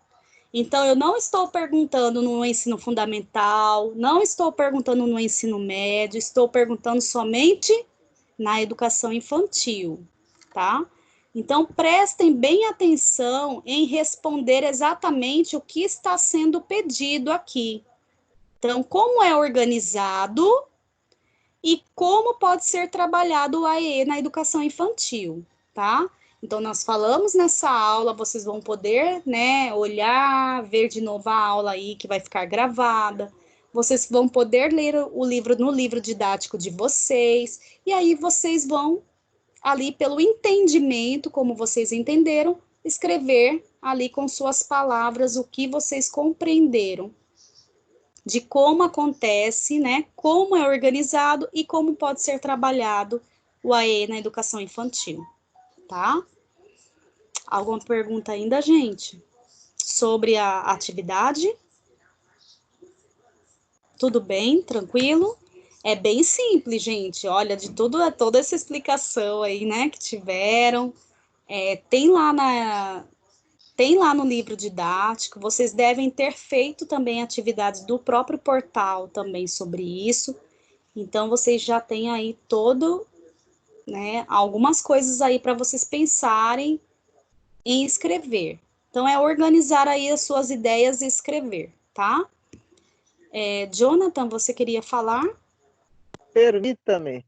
Então, eu não estou perguntando no ensino fundamental, não estou perguntando no ensino médio, estou perguntando somente na educação infantil, tá? Então, prestem bem atenção em responder exatamente o que está sendo pedido aqui. Então, como é organizado e como pode ser trabalhado o AEE na educação infantil, tá? Então, nós falamos nessa aula, vocês vão poder, né, olhar, ver de novo a aula aí, que vai ficar gravada. Vocês vão poder ler o livro no livro didático de vocês, e aí vocês vão, ali pelo entendimento, como vocês entenderam, escrever ali com suas palavras o que vocês compreenderam de como acontece, né, como é organizado e como pode ser trabalhado o AE na educação infantil, tá? Alguma pergunta ainda, gente? Sobre a atividade? Tudo bem? Tranquilo? É bem simples, gente. Olha, de toda essa explicação aí, né, que tiveram, tem lá no livro didático, vocês devem ter feito também atividades do próprio portal também sobre isso. Então, vocês já têm aí né, algumas coisas aí para vocês pensarem em escrever. Então, é organizar aí as suas ideias e escrever, tá? Jonathan, você queria falar? Permita-me.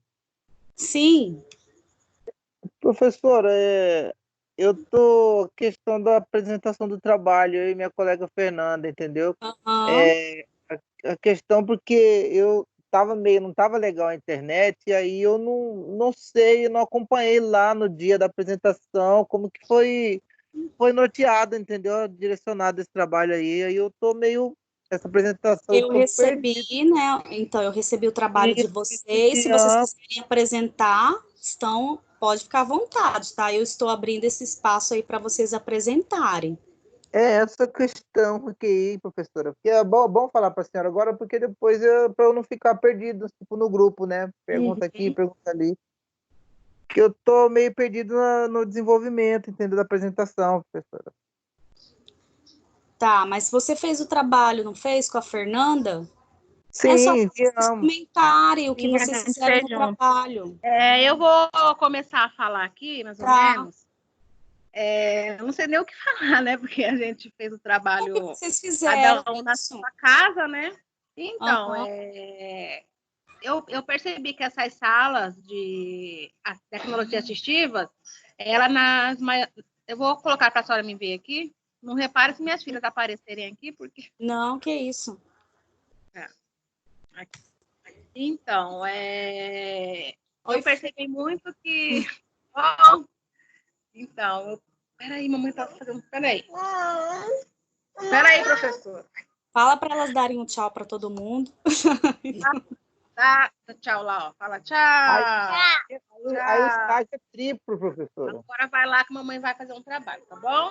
Sim. Professor, eu tô questão da apresentação do trabalho, eu e minha colega Fernanda, entendeu? Uhum. A questão porque eu não estava legal a internet, e aí eu não sei, eu não acompanhei lá no dia da apresentação como que foi norteado, entendeu? Direcionado esse trabalho aí eu tô meio, essa apresentação eu Eu tô recebi, perdido. né? Então, eu recebi o trabalho de E vocês. Se vocês quiserem apresentar, pode ficar à vontade, tá? Eu estou abrindo esse espaço aí para vocês apresentarem. é essa questão aqui, professora, porque é bom falar para a senhora agora, porque depois para eu não ficar perdido tipo, no grupo, né? Pergunta aqui, pergunta ali. Que eu tô meio perdido no desenvolvimento, entendeu? Da apresentação, professora. Tá, mas você fez o trabalho, não fez, com a Fernanda? É só Sim, vocês enviamos. comentarem o que Sim, a vocês gente fizeram fez no junto. trabalho. Eu vou começar a falar aqui, mais ou Tá. menos. Eu não sei nem o que falar, né? Porque a gente fez o O que trabalho vocês fizeram? cada um na Isso. sua casa, né? Então, Aham. eu percebi que essas salas de tecnologia assistiva, eu vou colocar para a senhora me ver aqui. Não repare se minhas filhas aparecerem aqui, porque... Não, que isso. Então, Oi, eu percebi muito que... Então, peraí, mamãe tá fazendo... Peraí, professor. Fala para elas darem um tchau para todo mundo. Dá tchau lá, ó. Fala tchau. Aí o estágio é triplo, professora. Agora vai lá que a mamãe vai fazer um trabalho, tá bom?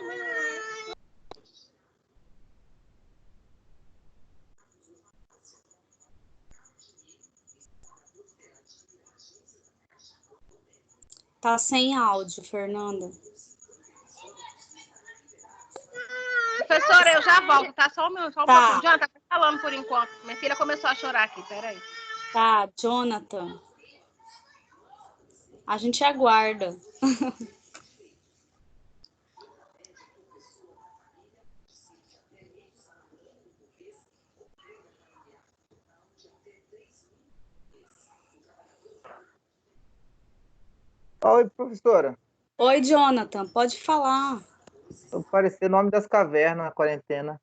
Tá sem áudio, Fernanda. Professora, eu já volto, tá? Só um Tá. pouquinho. Jonathan, tá falando por enquanto. Minha filha começou a chorar aqui, peraí. Tá, Jonathan. A gente aguarda. Oi, professora. Oi, Jonathan, pode falar. Apareceu o nome das cavernas na quarentena.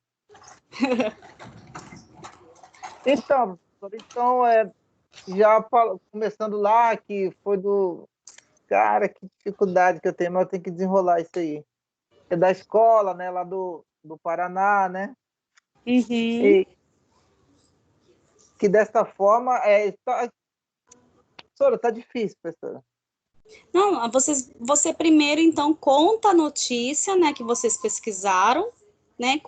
Então, professora, começando lá, que foi do... Cara, que dificuldade que eu tenho, mas eu tenho que desenrolar isso aí. É da escola, né, lá do Paraná, né? Uhum. E que dessa forma, professora, tá difícil, professora. Não, você primeiro, então, conta a notícia, né, que vocês pesquisaram, né?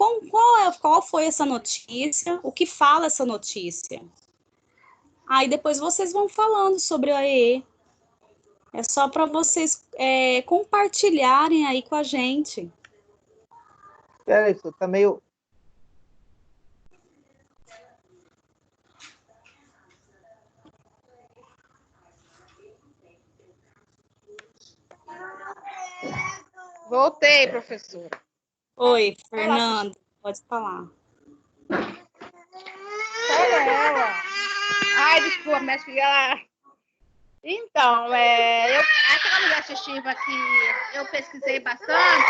Qual foi essa notícia? O que fala essa notícia? Aí depois vocês vão falando sobre o AEE. É só para vocês compartilharem aí com a gente. É isso, tá meio... Voltei, professora. Oi, Fernanda, pode falar. Olha ela. Ai, desculpa, minha filha. Então, aquela mulher assistiva que eu pesquisei bastante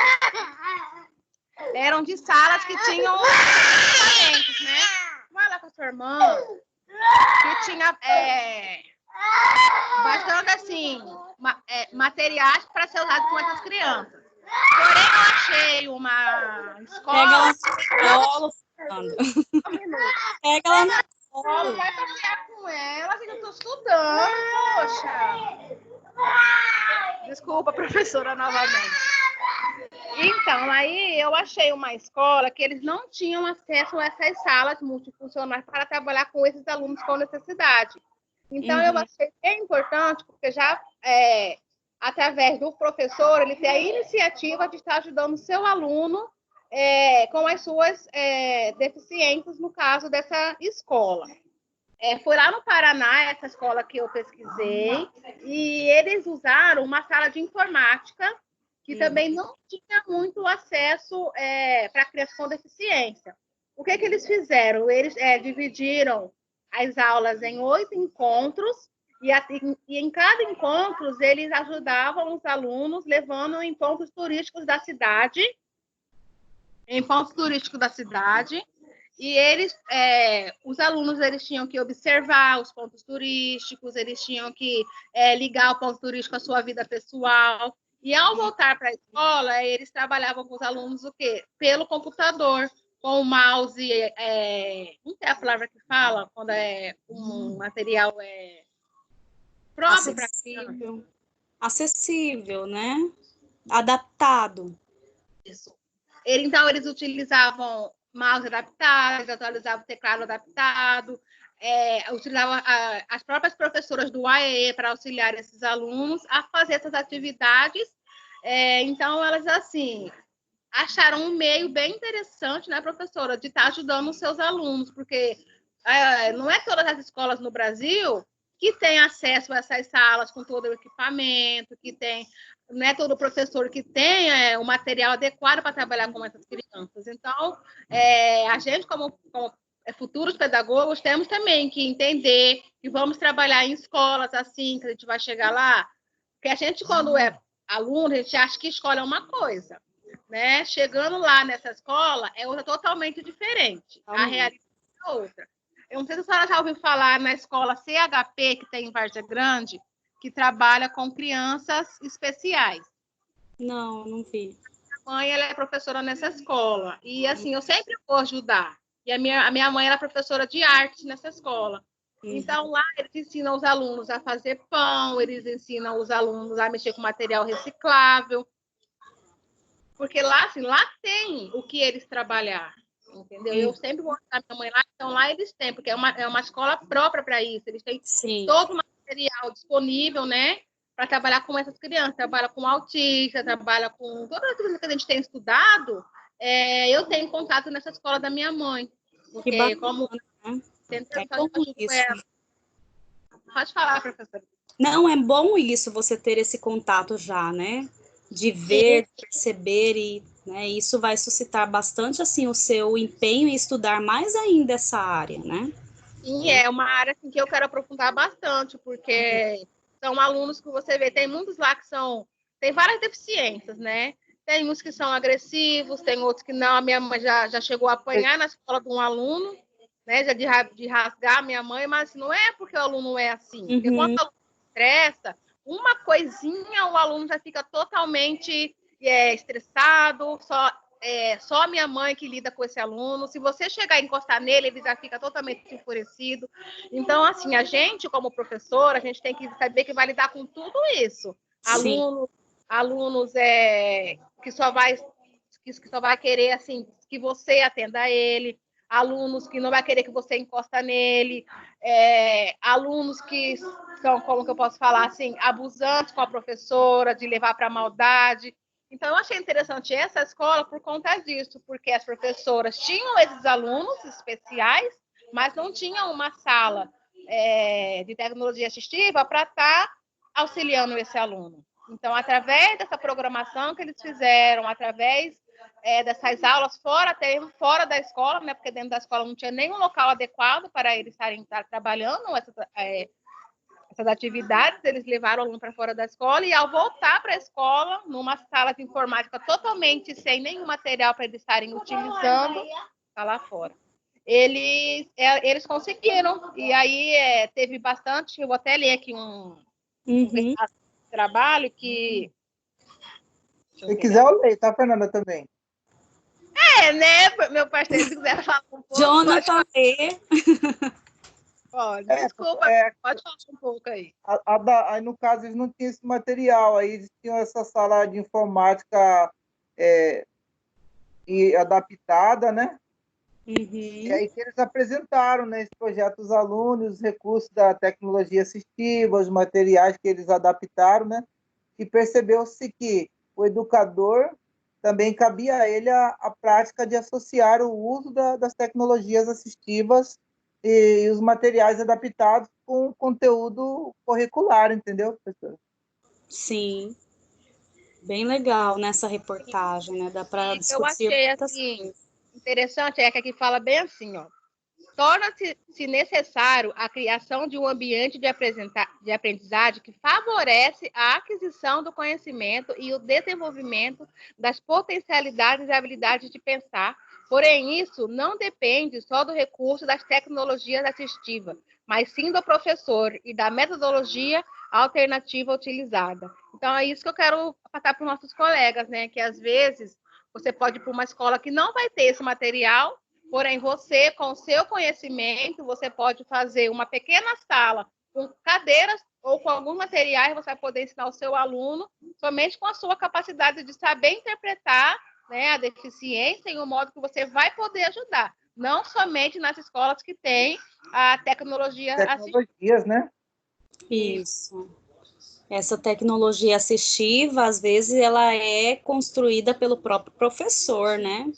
eram de salas que tinham equipamentos, né? Vai lá com a sua irmã, que tinha bastante, assim, materiais para ser usado com essas crianças. Porém, eu achei uma escola... Pega ela no colo, Fernanda. Pega ela no colo. Não vai passear com ela, que eu estou estudando, poxa. Desculpa, professora, novamente. Então, aí eu achei uma escola que eles não tinham acesso a essas salas multifuncionais para trabalhar com esses alunos com necessidade. Então, eu achei bem importante, porque já, através do professor, ele tem a iniciativa de estar ajudando o seu aluno com as suas deficiências, no caso dessa escola. Foi lá no Paraná, essa escola que eu pesquisei, e eles usaram uma sala de informática, que também não tinha muito acesso para crianças com deficiência. O que eles fizeram? Eles dividiram as aulas em 8 encontros, e em cada encontro eles ajudavam os alunos, levando em pontos turísticos da cidade, e eles, os alunos, eles tinham que observar os pontos turísticos, eles tinham que ligar o ponto turístico à sua vida pessoal. E ao voltar para a escola, eles trabalhavam com os alunos o quê? Pelo computador, com o mouse, não tem a palavra que fala, quando é um material próprio para criança. Acessível, né? Adaptado. Isso. Então, eles utilizavam mouse adaptado, eles atualizavam o teclado adaptado, utilizavam as próprias professoras do AEE para auxiliar esses alunos a fazer essas atividades. Então, elas, assim, acharam um meio bem interessante, né, professora, de estar ajudando os seus alunos, porque não é todas as escolas no Brasil que têm acesso a essas salas com todo o equipamento, que tem, não é todo professor que tem o material adequado para trabalhar com essas crianças. Então, a gente, como futuros pedagogos, temos também que entender que vamos trabalhar em escolas assim, que a gente vai chegar lá, porque a gente, quando é aluno, a gente acha que escola é uma coisa, né? Chegando lá nessa escola, é outra totalmente diferente. A realidade é outra. Eu não sei se a senhora já ouviu falar na escola CHP, que tem em Várzea Grande, que trabalha com crianças especiais. Não vi. A mãe, ela é professora nessa escola. E, assim, eu sempre vou ajudar. E a minha mãe era professora de arte nessa escola. Então, lá, eles ensinam os alunos a fazer pão, eles ensinam os alunos a mexer com material reciclável. Porque lá, assim, lá tem o que eles trabalhar, entendeu? Eu sempre vou ajudar minha mãe lá, então lá eles têm, porque é uma escola própria para isso. Eles têm todo o material disponível, né? Para trabalhar com essas crianças. Trabalha com autista, trabalha com todas as coisas que a gente tem estudado. Eu tenho contato nessa escola da minha mãe. Porque que bacana, como... né? isso. Pode falar, professora. Não, é bom isso, você ter esse contato já, né? De ver, de perceber, e né, isso vai suscitar bastante, assim, o seu empenho em estudar mais ainda essa área, né? Sim, é uma área assim, que eu quero aprofundar bastante, porque são alunos que você vê, tem muitos lá que tem várias deficiências, né? Tem uns que são agressivos, tem outros que não. A minha mãe já chegou a apanhar na escola de um aluno, né? Já de rasgar a minha mãe, mas não é porque o aluno é assim. Porque quando o aluno estressa, uma coisinha, o aluno já fica totalmente estressado, só a minha mãe que lida com esse aluno. Se você chegar e encostar nele, ele já fica totalmente enfurecido. Então, assim, a gente, como professor, a gente tem que saber que vai lidar com tudo isso. Alunos que só vai querer, assim, que você atenda ele, alunos que não vai querer que você encosta nele, alunos que são, como que eu posso falar assim, abusantes com a professora, de levar para maldade. Então, eu achei interessante essa escola por conta disso, porque as professoras tinham esses alunos especiais, mas não tinham uma sala de tecnologia assistiva para estar auxiliando esse aluno. Então, através dessa programação que eles fizeram, através dessas aulas fora da escola, né, porque dentro da escola não tinha nenhum local adequado para eles estarem trabalhando essas atividades, eles levaram o aluno para fora da escola, e ao voltar para a escola, numa sala de informática totalmente sem nenhum material para eles estarem utilizando, está lá fora. Eles conseguiram, e aí teve bastante, eu vou até ler aqui um trabalho que... Se quiser, eu leio, tá, Fernanda, também? Né, meu parceiro, se quiser falar um pouco... Jonathan lê. Desculpa, pode falar um pouco aí. Aí, no caso, eles não tinham esse material, aí eles tinham essa sala de informática e adaptada, né? E aí que eles apresentaram, né, esse projeto aos alunos, os recursos da tecnologia assistiva, os materiais que eles adaptaram, né? E percebeu-se que o educador também cabia a ele a prática de associar o uso das tecnologias assistivas e os materiais adaptados com o conteúdo curricular, entendeu, professor? Sim, bem legal nessa reportagem, né? Dá para discutir. Eu achei assim, interessante, que aqui fala bem assim, ó. Torna-se necessário a criação de um ambiente de aprendizagem que favorece a aquisição do conhecimento e o desenvolvimento das potencialidades e habilidades de pensar. Porém, isso não depende só do recurso das tecnologias assistivas, mas sim do professor e da metodologia alternativa utilizada. Então, é isso que eu quero passar para os nossos colegas, né? Que às vezes você pode ir para uma escola que não vai ter esse material. Porém, você, com o seu conhecimento, você pode fazer uma pequena sala com cadeiras ou com alguns materiais, você vai poder ensinar o seu aluno somente com a sua capacidade de saber interpretar, né, a deficiência em um modo que você vai poder ajudar. Não somente nas escolas que têm a tecnologias, né? Isso. Essa tecnologia assistiva, às vezes, ela é construída pelo próprio professor, né?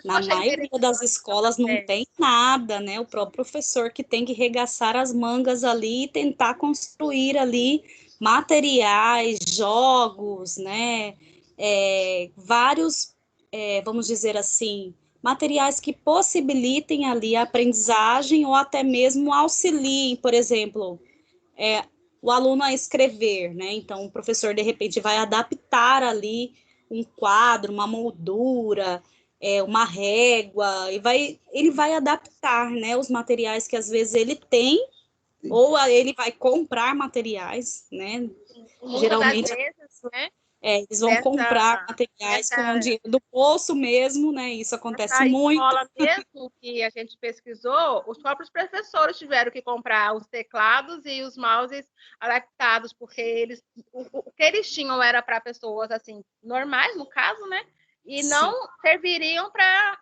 Na maioria das escolas não tem nada, né? O próprio professor que tem que regaçar as mangas ali e tentar construir ali materiais, jogos, né? Vários, vamos dizer assim, materiais que possibilitem ali a aprendizagem ou até mesmo auxiliem, por exemplo, o aluno a escrever, né? Então, o professor, de repente, vai adaptar ali um quadro, uma moldura, uma régua, e ele vai adaptar, né, os materiais que às vezes ele tem, ou ele vai comprar materiais, né? Geralmente, vezes, né? Eles vão comprar materiais com o dinheiro do bolso mesmo, né? Isso acontece muito. Na escola mesmo que a gente pesquisou, os próprios professores tiveram que comprar os teclados e os mouses adaptados, porque o que eles tinham era para pessoas assim normais, no caso, né? E não serviriam para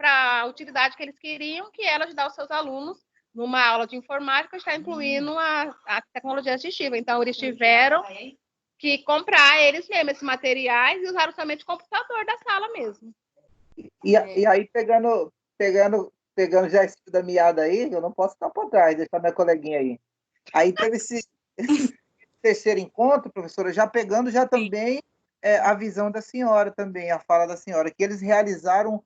a utilidade que eles queriam, que era ajudar os seus alunos numa aula de informática, está incluindo a tecnologia assistiva. Então, eles tiveram que comprar eles mesmos esses materiais e usaram somente o computador da sala mesmo. E aí, pegando já esse fio da meada aí, eu não posso ficar para trás, deixar minha coleguinha aí. Aí teve esse terceiro encontro, professora, já pegando já também a visão da senhora também, a fala da senhora, que eles realizaram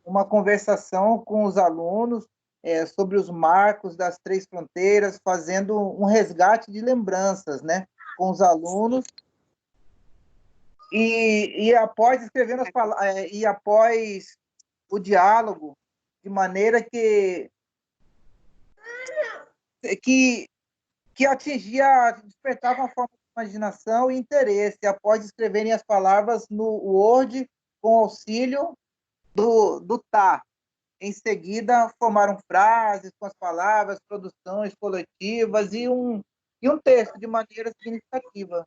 uma conversação com os alunos sobre os marcos das três fronteiras, fazendo um resgate de lembranças, né, com os alunos. E após escrevendo e após o diálogo, de maneira que atingia, despertava uma forma de imaginação e interesse, após escreverem as palavras no Word com auxílio do tá. Em seguida, formaram frases com as palavras, produções coletivas e um texto de maneira significativa.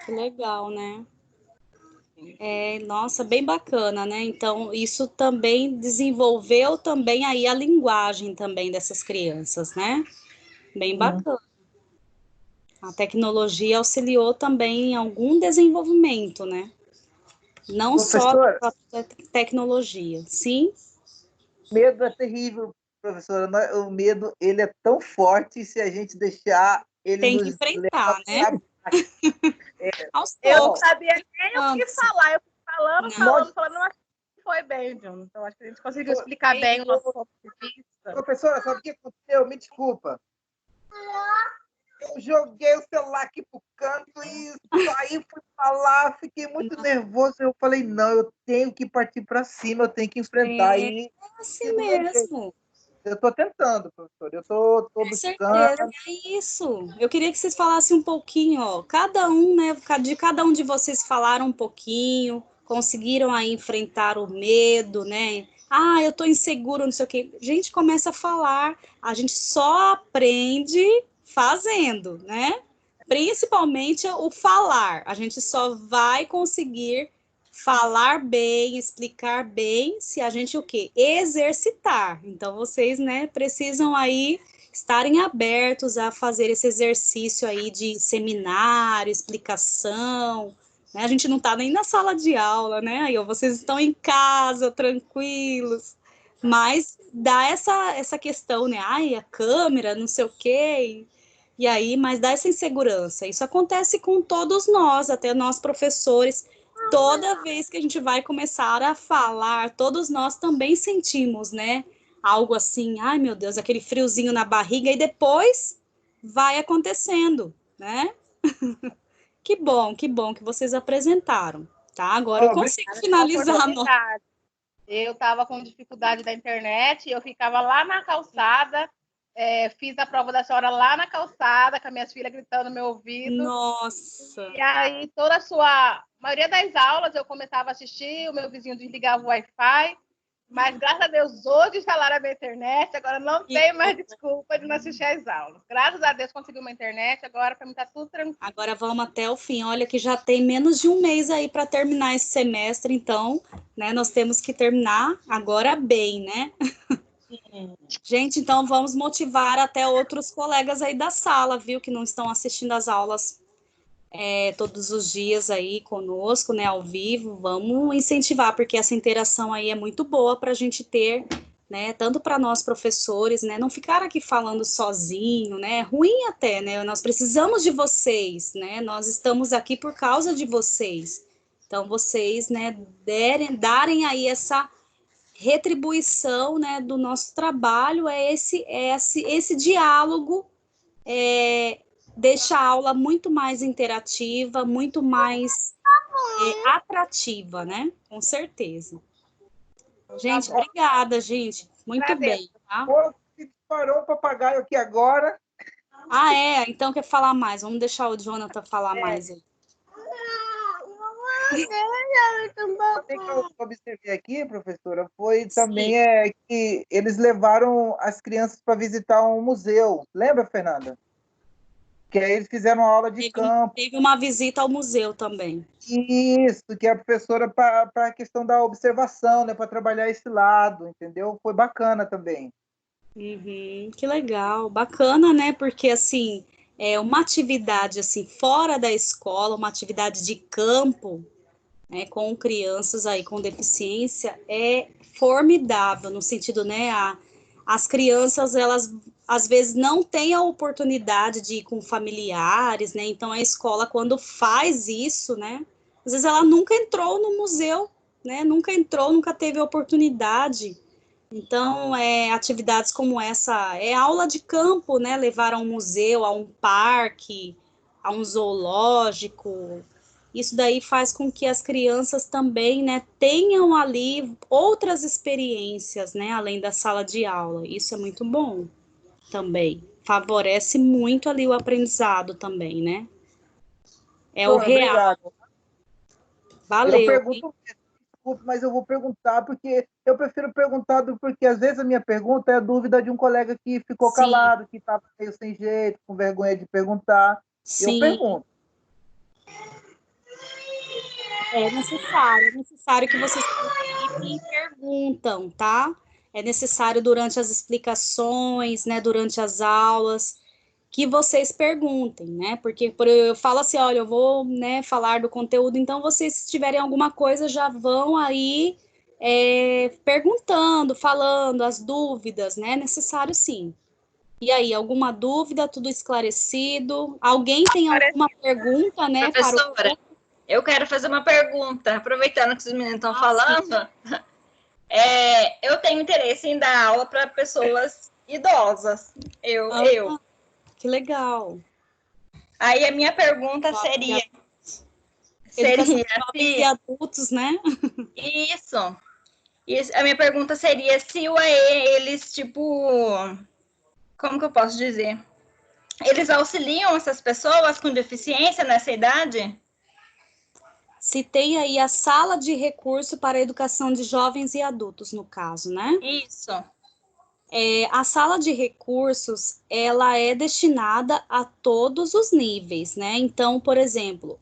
Que legal, né? Nossa, bem bacana, né? Então, isso também desenvolveu também aí a linguagem também dessas crianças, né? Bem bacana. A tecnologia auxiliou também em algum desenvolvimento, né? Não só da própria tecnologia. Sim? Medo é terrível, professora. O medo, ele é tão forte, se a gente deixar, ele Tem que nos enfrentar, leva né? Aos Eu não poucos. sabia nem o que falar. Eu fui falando, não acho que foi bem, John. Então, acho que a gente conseguiu explicar bem o nosso ponto de vista. Professora, sabe o que aconteceu? Me desculpa. Eu joguei o celular aqui pro canto e saí, fui falar, fiquei muito nervoso. Eu falei, não, eu tenho que partir para cima, eu tenho que enfrentar. É assim mesmo. Eu estou tentando, professor. Eu estou Com buscando. certeza, é isso. Eu queria que vocês falassem um pouquinho, ó, cada um, né, de cada um de vocês falaram um pouquinho, conseguiram aí enfrentar o medo, né? Ah, eu tô inseguro, não sei o quê. Gente, começa a falar, a gente só aprende fazendo, né? Principalmente o falar. A gente só vai conseguir falar bem, explicar bem, se a gente o quê? Exercitar. Então, vocês, né, precisam aí estarem abertos a fazer esse exercício aí de seminário, explicação, né? A gente não está nem na sala de aula, né? Aí, ó, vocês estão em casa, tranquilos, mas dá essa questão, né? Ai, a câmera, não sei o quê, e aí, mas dá essa insegurança. Isso acontece com todos nós, até nós professores. Toda vez que a gente vai começar a falar, todos nós também sentimos, né? Algo assim, ai meu Deus, aquele friozinho na barriga, e depois vai acontecendo, né? Que bom que vocês apresentaram, tá? Agora eu consigo finalizar. Eu estava com dificuldade da internet, eu ficava lá na calçada, fiz a prova da senhora lá na calçada, com as minhas filhas gritando no meu ouvido. Nossa! E aí, a maioria das aulas eu começava a assistir, o meu vizinho desligava o Wi-Fi, mas graças a Deus hoje instalaram a minha internet, agora não tem mais desculpa de não assistir às aulas. Graças a Deus consegui uma internet, agora para mim tá tudo tranquilo. Agora vamos até o fim. Olha que já tem menos de um mês aí para terminar esse semestre, então, né, nós temos que terminar agora bem, né? Gente, então vamos motivar até outros colegas aí da sala, viu, que não estão assistindo as aulas todos os dias aí conosco, né, ao vivo. Vamos incentivar, porque essa interação aí é muito boa para a gente ter, né, tanto para nós professores, né, não ficar aqui falando sozinho, né, é ruim até, né, nós precisamos de vocês, né, nós estamos aqui por causa de vocês. Então, vocês, né, darem aí essa retribuição, né, do nosso trabalho, esse diálogo, deixa a aula muito mais interativa, muito mais atrativa, né? Com certeza. Gente, obrigada, gente. Muito bem, tá? Parou o papagaio aqui agora. Ah, então quer falar mais? Vamos deixar o Jonathan falar mais aí. O que eu observei aqui, professora, foi também que eles levaram as crianças para visitar um museu. Lembra, Fernanda? Que aí eles fizeram uma aula de campo. Teve uma visita ao museu também. Isso, que a professora para a questão da observação, né, para trabalhar esse lado, entendeu? Foi bacana também. Que legal, bacana, né? Porque assim, uma atividade assim fora da escola, uma atividade de campo, né, com crianças aí com deficiência é formidável no sentido, né? As crianças, elas às vezes não têm a oportunidade de ir com familiares, né? Então a escola, quando faz isso, né? Às vezes ela nunca entrou no museu, né? Nunca teve a oportunidade. Então, atividades como essa, aula de campo, né? Levar a um museu, a um parque, a um zoológico. Isso daí faz com que as crianças também, né, tenham ali outras experiências, né, além da sala de aula. Isso é muito bom também. Favorece muito ali o aprendizado também, né? O real. Obrigado. Valeu. Eu pergunto, desculpe, mas eu vou perguntar, porque eu prefiro perguntar, porque às vezes a minha pergunta é a dúvida de um colega que ficou calado, que estava meio sem jeito, com vergonha de perguntar. Sim. Eu pergunto. É necessário que vocês participem e perguntam, tá? É necessário durante as explicações, né, durante as aulas, que vocês perguntem, né? Porque eu falo assim, olha, eu vou, né, falar do conteúdo, então vocês, se tiverem alguma coisa, já vão aí perguntando, falando as dúvidas, né? É necessário sim. E aí, alguma dúvida? Tudo esclarecido? Alguém tem alguma pergunta, né, para o Professora, eu quero fazer uma pergunta, aproveitando que os meninos estão falando. Eu tenho interesse em dar aula para pessoas idosas. Eu. Que legal. Aí a minha pergunta seria e adultos, né? Isso. A minha pergunta seria se o AE, eles, tipo, como que eu posso dizer? Eles auxiliam essas pessoas com deficiência nessa idade? Se tem aí a sala de recurso para a educação de jovens e adultos, no caso, né? Isso. A sala de recursos, ela é destinada a todos os níveis, né? Então, por exemplo,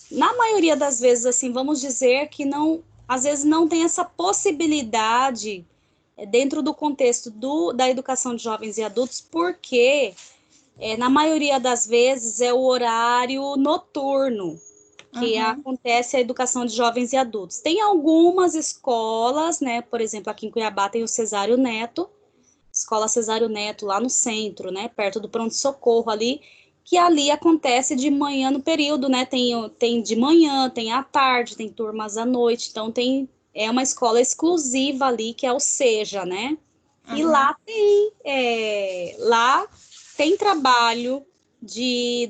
na maioria das vezes, assim, vamos dizer que não, às vezes não tem essa possibilidade dentro do contexto da educação de jovens e adultos, porque na maioria das vezes é o horário noturno que acontece a educação de jovens e adultos. Tem algumas escolas, né, por exemplo, aqui em Cuiabá tem o Cesário Neto, Escola Cesário Neto, lá no centro, né, perto do pronto-socorro ali, que ali acontece de manhã no período, né, tem de manhã, tem à tarde, tem turmas à noite, então é uma escola exclusiva ali, que é o SEJA, né, e lá tem trabalho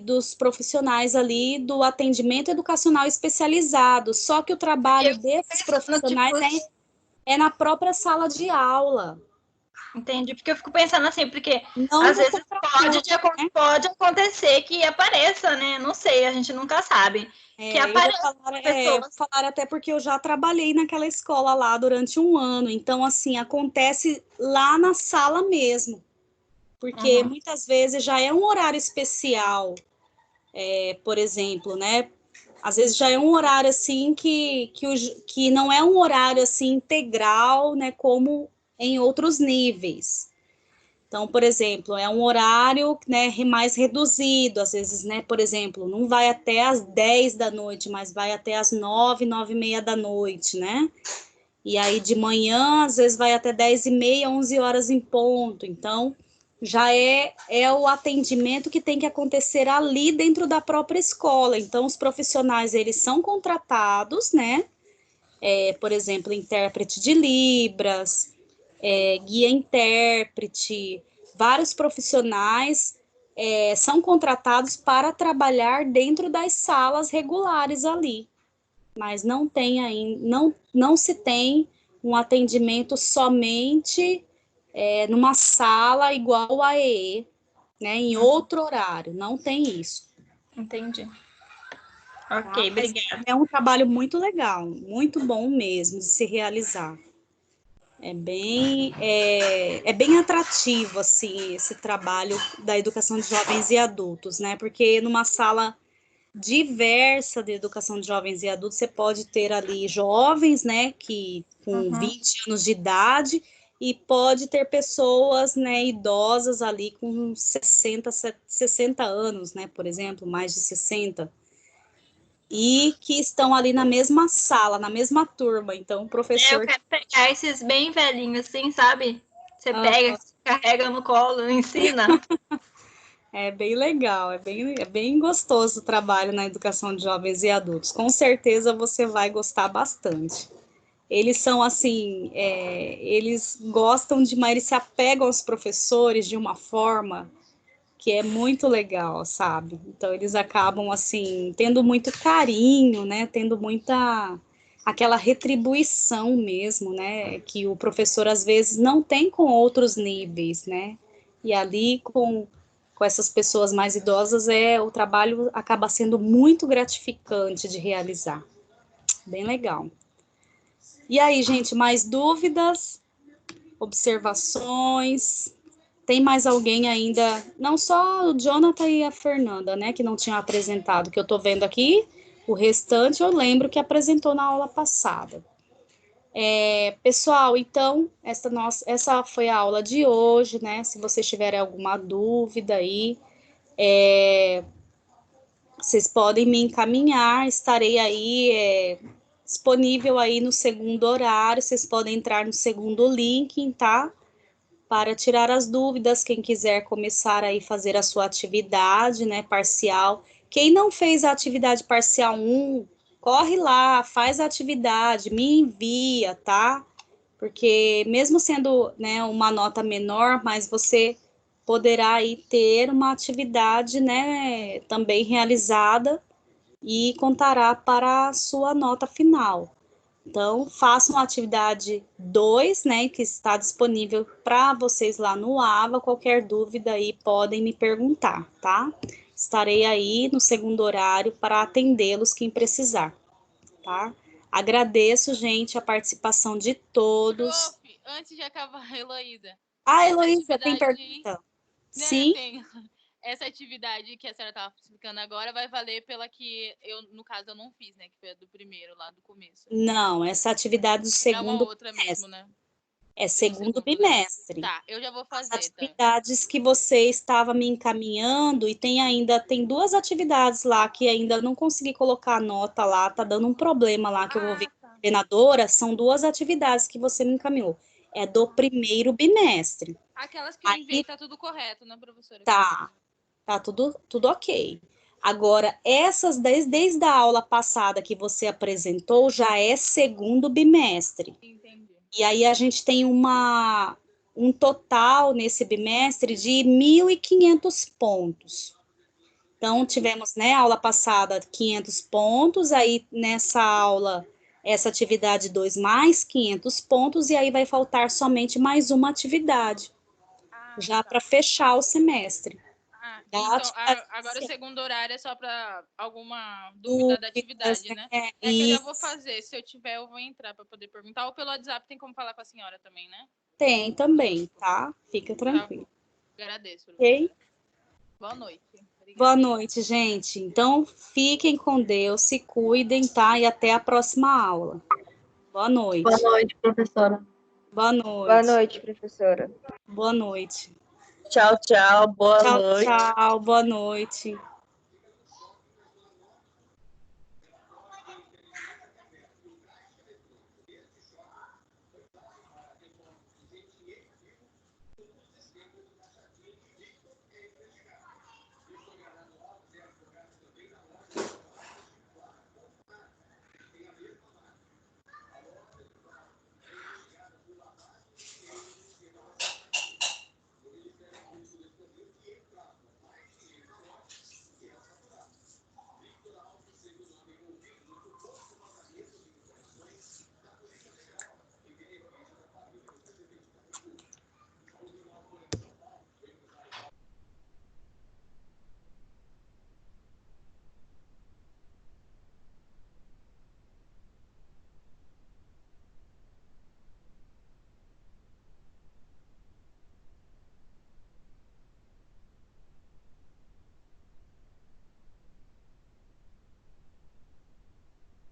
dos profissionais ali do atendimento educacional especializado, só que o trabalho desses profissionais é na própria sala de aula. Entendi, porque eu fico pensando assim, porque às vezes pode acontecer que apareça, né? Não sei, a gente nunca sabe. Que apareça eu vou falar até porque eu já trabalhei naquela escola lá durante 1 ano, então assim, acontece lá na sala mesmo. Porque muitas vezes já é um horário especial, por exemplo, né? Às vezes já é um horário assim que não é um horário assim integral, né? Como em outros níveis. Então, por exemplo, é um horário, né, mais reduzido, às vezes, né? Por exemplo, não vai até às 10 da noite, mas vai até às 9, 9h30 da noite, né? E aí de manhã, às vezes vai até 10h30, 11 horas em ponto. Então, já é o atendimento que tem que acontecer ali dentro da própria escola. Então, os profissionais, eles são contratados, né? Por exemplo, intérprete de Libras, guia intérprete, vários profissionais são contratados para trabalhar dentro das salas regulares ali. Mas não tem ainda, não se tem um atendimento somente numa sala igual a EE, né, em outro horário, não tem isso. Entendi. Ok, obrigada. É um trabalho muito legal, muito bom mesmo de se realizar. É bem atrativo, assim, esse trabalho da educação de jovens e adultos, né, porque numa sala diversa de educação de jovens e adultos, você pode ter ali jovens, né, que com 20 anos de idade, e pode ter pessoas, né, idosas ali com 60 anos, né, por exemplo, mais de 60, e que estão ali na mesma sala, na mesma turma, então o professor... Eu quero pegar esses bem velhinhos, assim, sabe? Você pega, carrega no colo, ensina. É bem legal, é bem gostoso o trabalho na educação de jovens e adultos. Com certeza você vai gostar bastante. Eles são assim, eles gostam demais, eles se apegam aos professores de uma forma que é muito legal, sabe? Então eles acabam assim, tendo muito carinho, né? Tendo aquela retribuição mesmo, né? Que o professor às vezes não tem com outros níveis, né? E ali com essas pessoas mais idosas, o trabalho acaba sendo muito gratificante de realizar. Bem legal. E aí, gente, mais dúvidas? Observações? Tem mais alguém ainda? Não só o Jonathan e a Fernanda, né, que não tinham apresentado, que eu tô vendo aqui. O restante eu lembro que apresentou na aula passada. Pessoal, então, essa foi a aula de hoje, né? Se vocês tiverem alguma dúvida aí, vocês podem me encaminhar, estarei aí disponível aí no segundo horário, vocês podem entrar no segundo link, tá? Para tirar as dúvidas, quem quiser começar aí fazer a sua atividade, né, parcial. Quem não fez a atividade parcial 1, corre lá, faz a atividade, me envia, tá? Porque mesmo sendo, né, uma nota menor, mas você poderá aí ter uma atividade, né, também realizada e contará para a sua nota final. Então, façam a atividade 2, né, que está disponível para vocês lá no AVA. Qualquer dúvida aí podem me perguntar, tá? Estarei aí no segundo horário para atendê-los quem precisar, tá? Agradeço, gente, a participação de todos. Prof, antes de acabar, Heloísa. Heloísa, tem pergunta? Sim? Tem. Essa atividade que a senhora estava explicando agora vai valer pela que no caso, eu não fiz, né? Que foi a do primeiro, lá do começo. Não, essa atividade do segundo é uma outra bimestre. mesmo, né? É segundo bimestre. Tá, eu já vou fazer. As atividades que você estava me encaminhando, e tem 2 atividades lá que ainda não consegui colocar a nota lá, tá dando um problema lá que eu vou ver com a coordenadora, são 2 atividades que você me encaminhou. É do primeiro bimestre. Aquelas que eu enviei, tá tudo correto, né, professora? Tá tudo ok. Agora, essas desde a aula passada que você apresentou, já é segundo bimestre. Entendi. E aí a gente tem um total nesse bimestre de 1.500 pontos. Então, tivemos, né, aula passada 500 pontos, aí nessa aula, essa atividade 2 mais 500 pontos, e aí vai faltar somente mais uma atividade, já para fechar o semestre. Então, agora o segundo horário é só para alguma dúvida da atividade, né? Que eu já vou fazer. Se eu tiver, eu vou entrar para poder perguntar. Ou pelo WhatsApp tem como falar com a senhora também, né? Tem também, tá? Fica tranquilo. Tá. Agradeço. Ok? Boa noite. Obrigada. Boa noite, gente. Então, fiquem com Deus, se cuidem, tá? E até a próxima aula. Boa noite. Boa noite, professora. Boa noite. Boa noite, professora. Boa noite. Tchau, tchau. Boa noite. Tchau, boa noite.